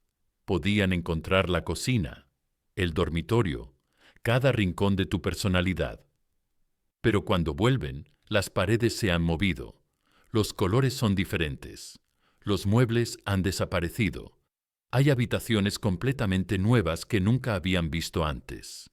Podían encontrar la cocina, el dormitorio, cada rincón de tu personalidad. Pero cuando vuelven, las paredes se han movido, los colores son diferentes, los muebles han desaparecido, hay habitaciones completamente nuevas que nunca habían visto antes.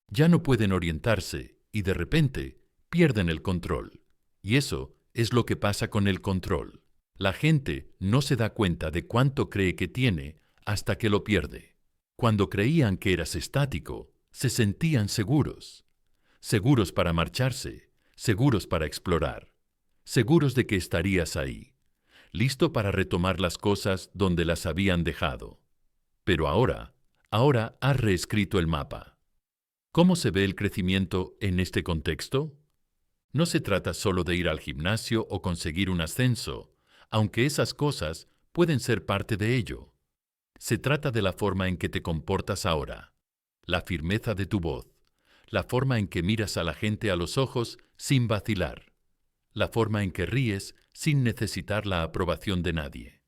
Ya no pueden orientarse y de repente pierden el control. Y eso es lo que pasa con el control. La gente no se da cuenta de cuánto cree que tiene hasta que lo pierde. Cuando creían que eras estático, se sentían seguros. Seguros para marcharse, seguros para explorar, seguros de que estarías ahí, listo para retomar las cosas donde las habían dejado. Pero ahora has reescrito el mapa. ¿Cómo se ve el crecimiento en este contexto? No se trata solo de ir al gimnasio o conseguir un ascenso, aunque esas cosas pueden ser parte de ello. Se trata de la forma en que te comportas ahora, la firmeza de tu voz, la forma en que miras a la gente a los ojos sin vacilar, la forma en que ríes sin necesitar la aprobación de nadie.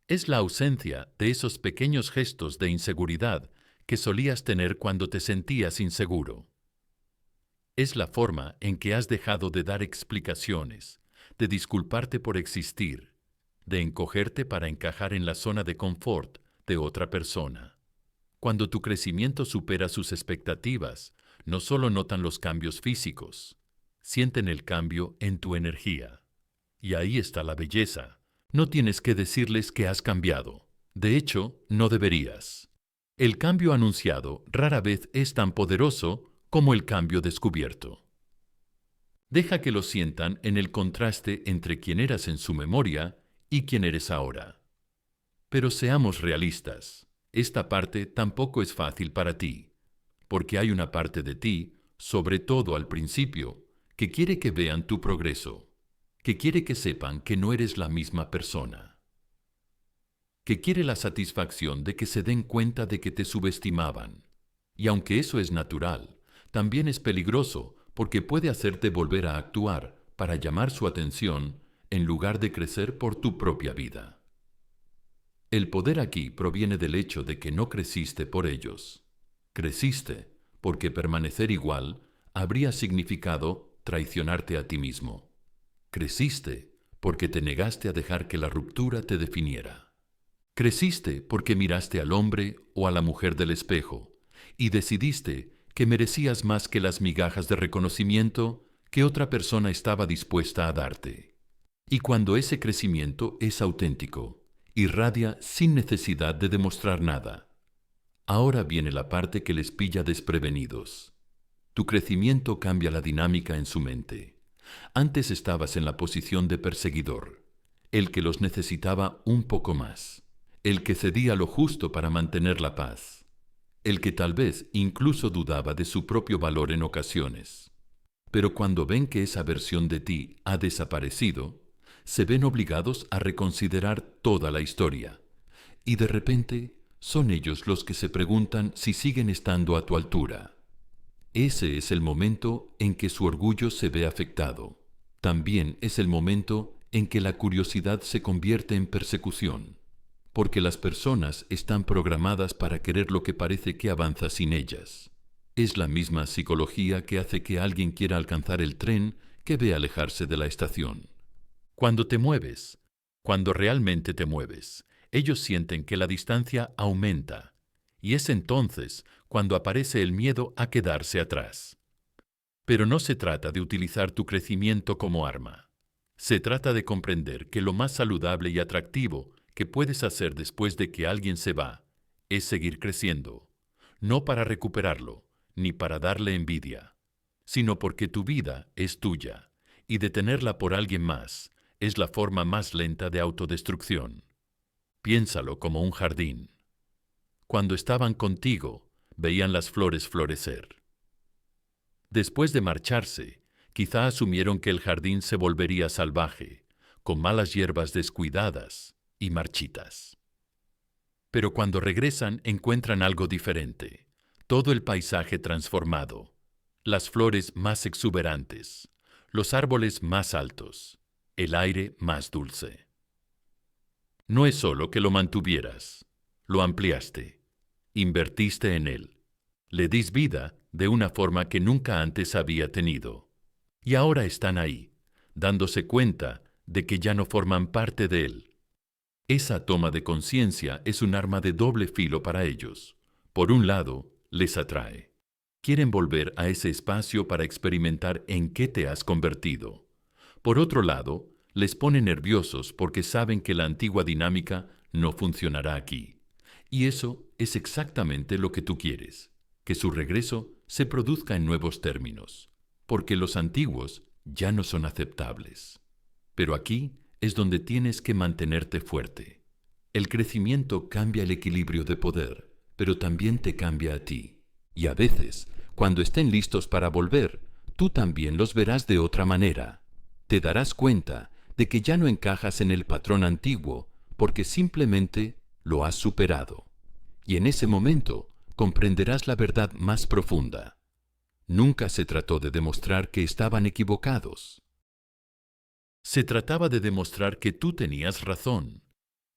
Es la ausencia de esos pequeños gestos de inseguridad que solías tener cuando te sentías inseguro. Es la forma en que has dejado de dar explicaciones, de disculparte por existir, de encogerte para encajar en la zona de confort de otra persona. Cuando tu crecimiento supera sus expectativas, no solo notan los cambios físicos, sienten el cambio en tu energía. Y ahí está la belleza. No tienes que decirles que has cambiado. De hecho, no deberías. El cambio anunciado rara vez es tan poderoso como el cambio descubierto. Deja que lo sientan en el contraste entre quién eras en su memoria y quién eres ahora. Pero seamos realistas. Esta parte tampoco es fácil para ti, porque hay una parte de ti, sobre todo al principio, que quiere que vean tu progreso, que quiere que sepan que no eres la misma persona, que quiere la satisfacción de que se den cuenta de que te subestimaban. Y aunque eso es natural, también es peligroso porque puede hacerte volver a actuar para llamar su atención en lugar de crecer por tu propia vida. El poder aquí proviene del hecho de que no creciste por ellos. Creciste porque permanecer igual habría significado traicionarte a ti mismo. Creciste porque te negaste a dejar que la ruptura te definiera. Creciste porque miraste al hombre o a la mujer del espejo y decidiste que merecías más que las migajas de reconocimiento que otra persona estaba dispuesta a darte. Y cuando ese crecimiento es auténtico, irradia sin necesidad de demostrar nada. Ahora viene la parte que les pilla desprevenidos. Tu crecimiento cambia la dinámica en su mente. Antes estabas en la posición de perseguidor, el que los necesitaba un poco más, el que cedía lo justo para mantener la paz, el que tal vez incluso dudaba de su propio valor en ocasiones. Pero cuando ven que esa versión de ti ha desaparecido, se ven obligados a reconsiderar toda la historia. Y de repente son ellos los que se preguntan si siguen estando a tu altura. Ese es el momento en que su orgullo se ve afectado. También es el momento en que la curiosidad se convierte en persecución, porque las personas están programadas para querer lo que parece que avanza sin ellas. Es la misma psicología que hace que alguien quiera alcanzar el tren que ve alejarse de la estación. Cuando te mueves, cuando realmente te mueves, ellos sienten que la distancia aumenta, y es entonces cuando aparece el miedo a quedarse atrás. Pero no se trata de utilizar tu crecimiento como arma. Se trata de comprender que lo más saludable y atractivo que puedes hacer después de que alguien se va es seguir creciendo, no para recuperarlo, ni para darle envidia, sino porque tu vida es tuya, y detenerla por alguien más es la forma más lenta de autodestrucción. Piénsalo como un jardín. Cuando estaban contigo, veían las flores florecer. Después de marcharse, quizá asumieron que el jardín se volvería salvaje, con malas hierbas descuidadas y marchitas. Pero cuando regresan encuentran algo diferente, todo el paisaje transformado, las flores más exuberantes, los árboles más altos, el aire más dulce. No es solo que lo mantuvieras, lo ampliaste, invertiste en él, le dis vida de una forma que nunca antes había tenido. Y ahora están ahí, dándose cuenta de que ya no forman parte de él. Esa toma de conciencia es un arma de doble filo para ellos. Por un lado, les atrae. Quieren volver a ese espacio para experimentar en qué te has convertido. Por otro lado, les pone nerviosos porque saben que la antigua dinámica no funcionará aquí. Y eso es exactamente lo que tú quieres, que su regreso se produzca en nuevos términos, porque los antiguos ya no son aceptables. Pero aquí es donde tienes que mantenerte fuerte. El crecimiento cambia el equilibrio de poder, pero también te cambia a ti. Y a veces, cuando estén listos para volver, tú también los verás de otra manera. Te darás cuenta de que ya no encajas en el patrón antiguo porque simplemente lo has superado. Y en ese momento comprenderás la verdad más profunda. Nunca se trató de demostrar que estaban equivocados. Se trataba de demostrar que tú tenías razón,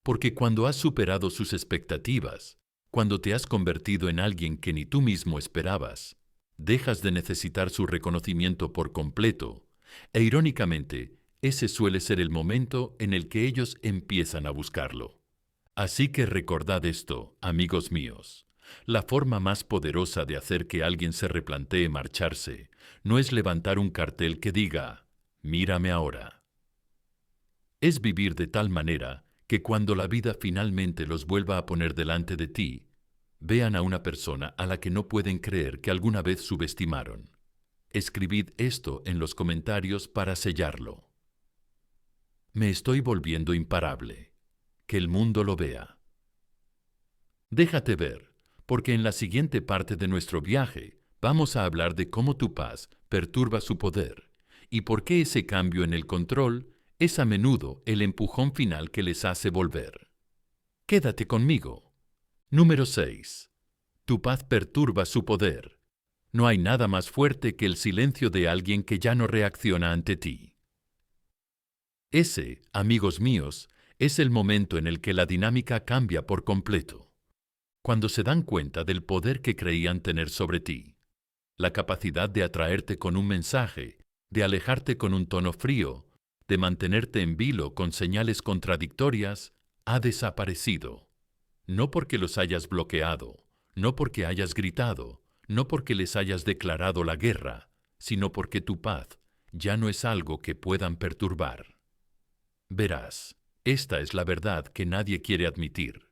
porque cuando has superado sus expectativas, cuando te has convertido en alguien que ni tú mismo esperabas, dejas de necesitar su reconocimiento por completo, e irónicamente, ese suele ser el momento en el que ellos empiezan a buscarlo. Así que recordad esto, amigos míos. La forma más poderosa de hacer que alguien se replantee marcharse no es levantar un cartel que diga, «Mírame ahora». Es vivir de tal manera que cuando la vida finalmente los vuelva a poner delante de ti, vean a una persona a la que no pueden creer que alguna vez subestimaron. Escribid esto en los comentarios para sellarlo. Me estoy volviendo imparable. Que el mundo lo vea. Déjate ver, porque en la siguiente parte de nuestro viaje vamos a hablar de cómo tu paz perturba su poder y por qué ese cambio en el control es a menudo el empujón final que les hace volver. Quédate conmigo. Número 6. Tu paz perturba su poder. No hay nada más fuerte que el silencio de alguien que ya no reacciona ante ti. Ese, amigos míos, es el momento en el que la dinámica cambia por completo. Cuando se dan cuenta del poder que creían tener sobre ti, la capacidad de atraerte con un mensaje, de alejarte con un tono frío, de mantenerte en vilo con señales contradictorias, ha desaparecido. No porque los hayas bloqueado, no porque hayas gritado, no porque les hayas declarado la guerra, sino porque tu paz ya no es algo que puedan perturbar. Verás, esta es la verdad que nadie quiere admitir.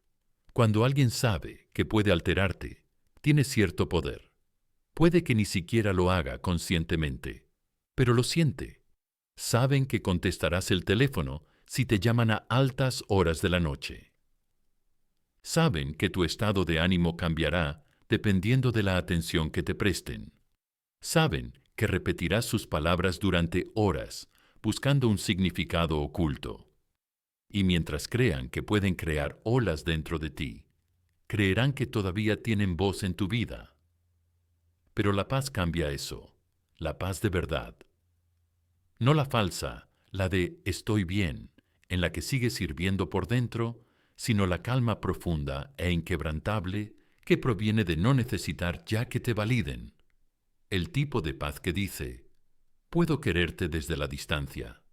Cuando alguien sabe que puede alterarte, tiene cierto poder. Puede que ni siquiera lo haga conscientemente, pero lo siente. Saben que contestarás el teléfono si te llaman a altas horas de la noche. Saben que tu estado de ánimo cambiará dependiendo de la atención que te presten. Saben que repetirás sus palabras durante horas, buscando un significado oculto. Y mientras crean que pueden crear olas dentro de ti, creerán que todavía tienen voz en tu vida. Pero la paz cambia eso, la paz de verdad. No la falsa, la de estoy bien, en la que sigues sirviendo por dentro, sino la calma profunda e inquebrantable que proviene de no necesitar ya que te validen. El tipo de paz que dice, puedo quererte desde la distancia,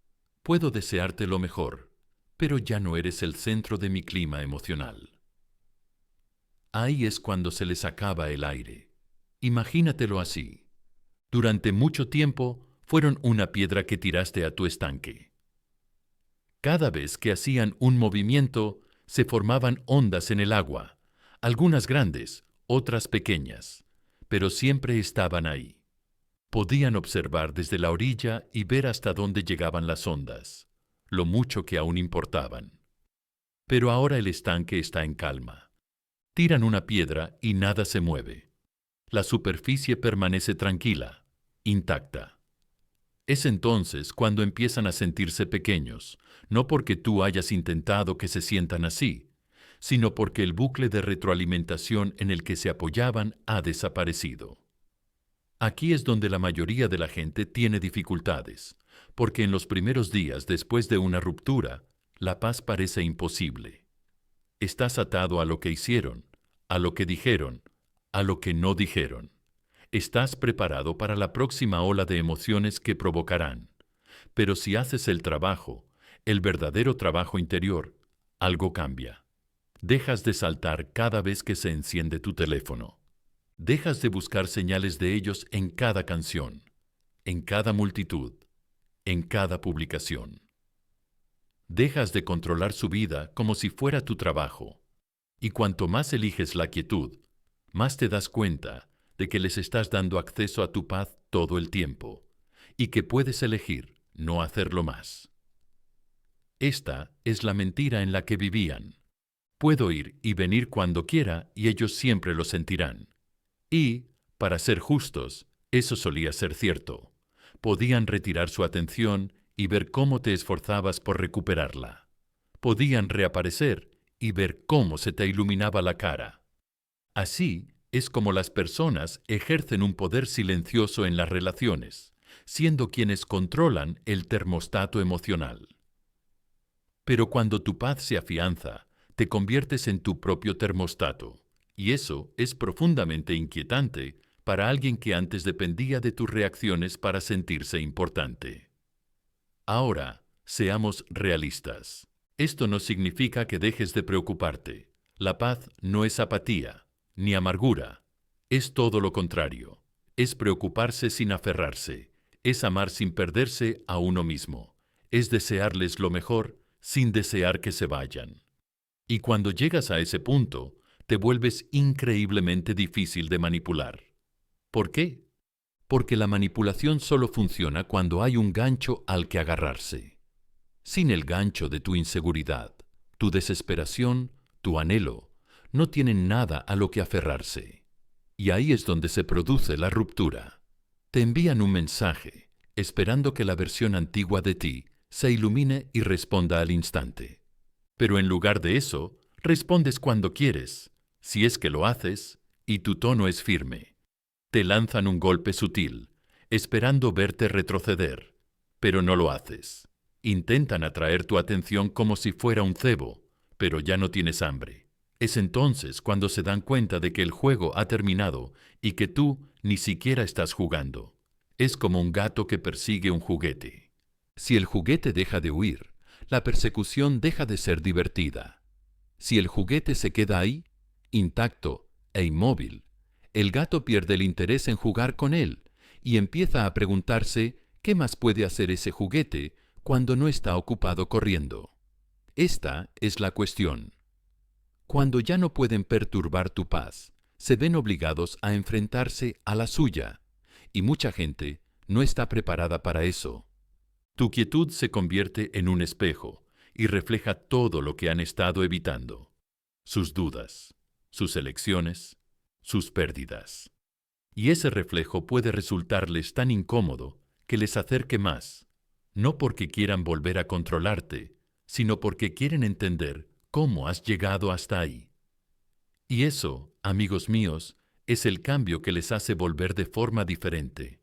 puedo desearte lo mejor, pero ya no eres el centro de mi clima emocional. Ahí es cuando se les acaba el aire. Imagínatelo así. Durante mucho tiempo fueron una piedra que tiraste a tu estanque. Cada vez que hacían un movimiento, se formaban ondas en el agua, algunas grandes, otras pequeñas, pero siempre estaban ahí. Podían observar desde la orilla y ver hasta dónde llegaban las ondas, lo mucho que aún importaban. Pero ahora el estanque está en calma. Tiran una piedra y nada se mueve. La superficie permanece tranquila, intacta. Es entonces cuando empiezan a sentirse pequeños, no porque tú hayas intentado que se sientan así, sino porque el bucle de retroalimentación en el que se apoyaban ha desaparecido. Aquí es donde la mayoría de la gente tiene dificultades, porque en los primeros días después de una ruptura, la paz parece imposible. Estás atado a lo que hicieron, a lo que dijeron, a lo que no dijeron. Estás preparado para la próxima ola de emociones que provocarán. Pero si haces el trabajo, el verdadero trabajo interior, algo cambia. Dejas de saltar cada vez que se enciende tu teléfono. Dejas de buscar señales de ellos en cada canción, en cada multitud, en cada publicación. Dejas de controlar su vida como si fuera tu trabajo. Y cuanto más eliges la quietud, más te das cuenta de que les estás dando acceso a tu paz todo el tiempo y que puedes elegir no hacerlo más. Esta es la mentira en la que vivían. Puedo ir y venir cuando quiera y ellos siempre lo sentirán. Y, para ser justos, eso solía ser cierto. Podían retirar su atención y ver cómo te esforzabas por recuperarla. Podían reaparecer y ver cómo se te iluminaba la cara. Así es como las personas ejercen un poder silencioso en las relaciones, siendo quienes controlan el termostato emocional. Pero cuando tu paz se afianza, te conviertes en tu propio termostato, y eso es profundamente inquietante para alguien que antes dependía de tus reacciones para sentirse importante. Ahora, seamos realistas. Esto no significa que dejes de preocuparte. La paz no es apatía, ni amargura. Es todo lo contrario. Es preocuparse sin aferrarse. Es amar sin perderse a uno mismo. Es desearles lo mejor sin desear que se vayan. Y cuando llegas a ese punto, te vuelves increíblemente difícil de manipular. ¿Por qué? Porque la manipulación solo funciona cuando hay un gancho al que agarrarse. Sin el gancho de tu inseguridad, tu desesperación, tu anhelo, no tienen nada a lo que aferrarse. Y ahí es donde se produce la ruptura. Te envían un mensaje, esperando que la versión antigua de ti se ilumine y responda al instante. Pero en lugar de eso, respondes cuando quieres, si es que lo haces, y tu tono es firme. Te lanzan un golpe sutil, esperando verte retroceder, pero no lo haces. Intentan atraer tu atención como si fuera un cebo, pero ya no tienes hambre. Es entonces cuando se dan cuenta de que el juego ha terminado y que tú ni siquiera estás jugando. Es como un gato que persigue un juguete. Si el juguete deja de huir, la persecución deja de ser divertida. Si el juguete se queda ahí, intacto e inmóvil, el gato pierde el interés en jugar con él y empieza a preguntarse qué más puede hacer ese juguete cuando no está ocupado corriendo. Esta es la cuestión. Cuando ya no pueden perturbar tu paz, se ven obligados a enfrentarse a la suya, y mucha gente no está preparada para eso. Tu quietud se convierte en un espejo y refleja todo lo que han estado evitando: sus dudas, sus elecciones, sus pérdidas. Y ese reflejo puede resultarles tan incómodo que les acerque más, no porque quieran volver a controlarte, sino porque quieren entender cómo has llegado hasta ahí. Y eso, amigos míos, es el cambio que les hace volver de forma diferente.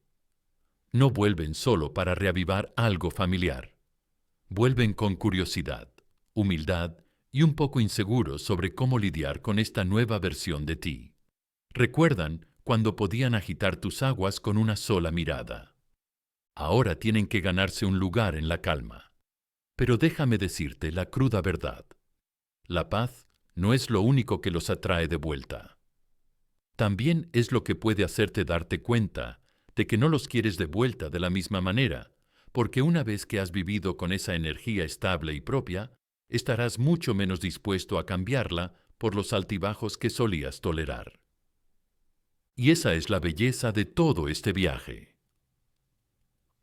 No vuelven solo para reavivar algo familiar. Vuelven con curiosidad, humildad y un poco inseguros sobre cómo lidiar con esta nueva versión de ti. Recuerdan cuando podían agitar tus aguas con una sola mirada. Ahora tienen que ganarse un lugar en la calma. Pero déjame decirte la cruda verdad. La paz no es lo único que los atrae de vuelta. También es lo que puede hacerte darte cuenta de que no los quieres de vuelta de la misma manera, porque una vez que has vivido con esa energía estable y propia, estarás mucho menos dispuesto a cambiarla por los altibajos que solías tolerar. Y esa es la belleza de todo este viaje.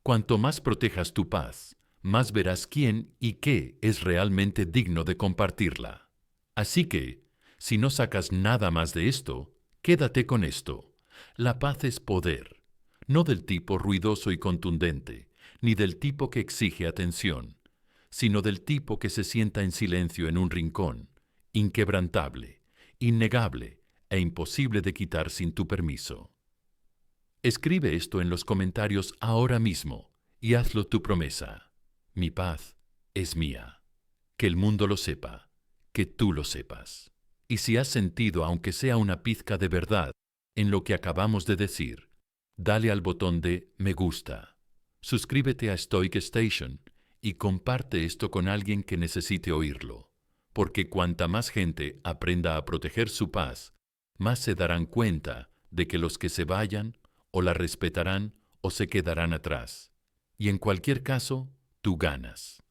Cuanto más protejas tu paz, más verás quién y qué es realmente digno de compartirla. Así que, si no sacas nada más de esto, quédate con esto. La paz es poder, no del tipo ruidoso y contundente, ni del tipo que exige atención, sino del tipo que se sienta en silencio en un rincón, inquebrantable, innegable e imposible de quitar sin tu permiso. Escribe esto en los comentarios ahora mismo y hazlo tu promesa. Mi paz es mía. Que el mundo lo sepa, que tú lo sepas. Y si has sentido, aunque sea una pizca de verdad, en lo que acabamos de decir, dale al botón de me gusta. Suscríbete a Stoic Station y comparte esto con alguien que necesite oírlo, porque cuanta más gente aprenda a proteger su paz, más se darán cuenta de que los que se vayan o la respetarán o se quedarán atrás. Y en cualquier caso, tú ganas.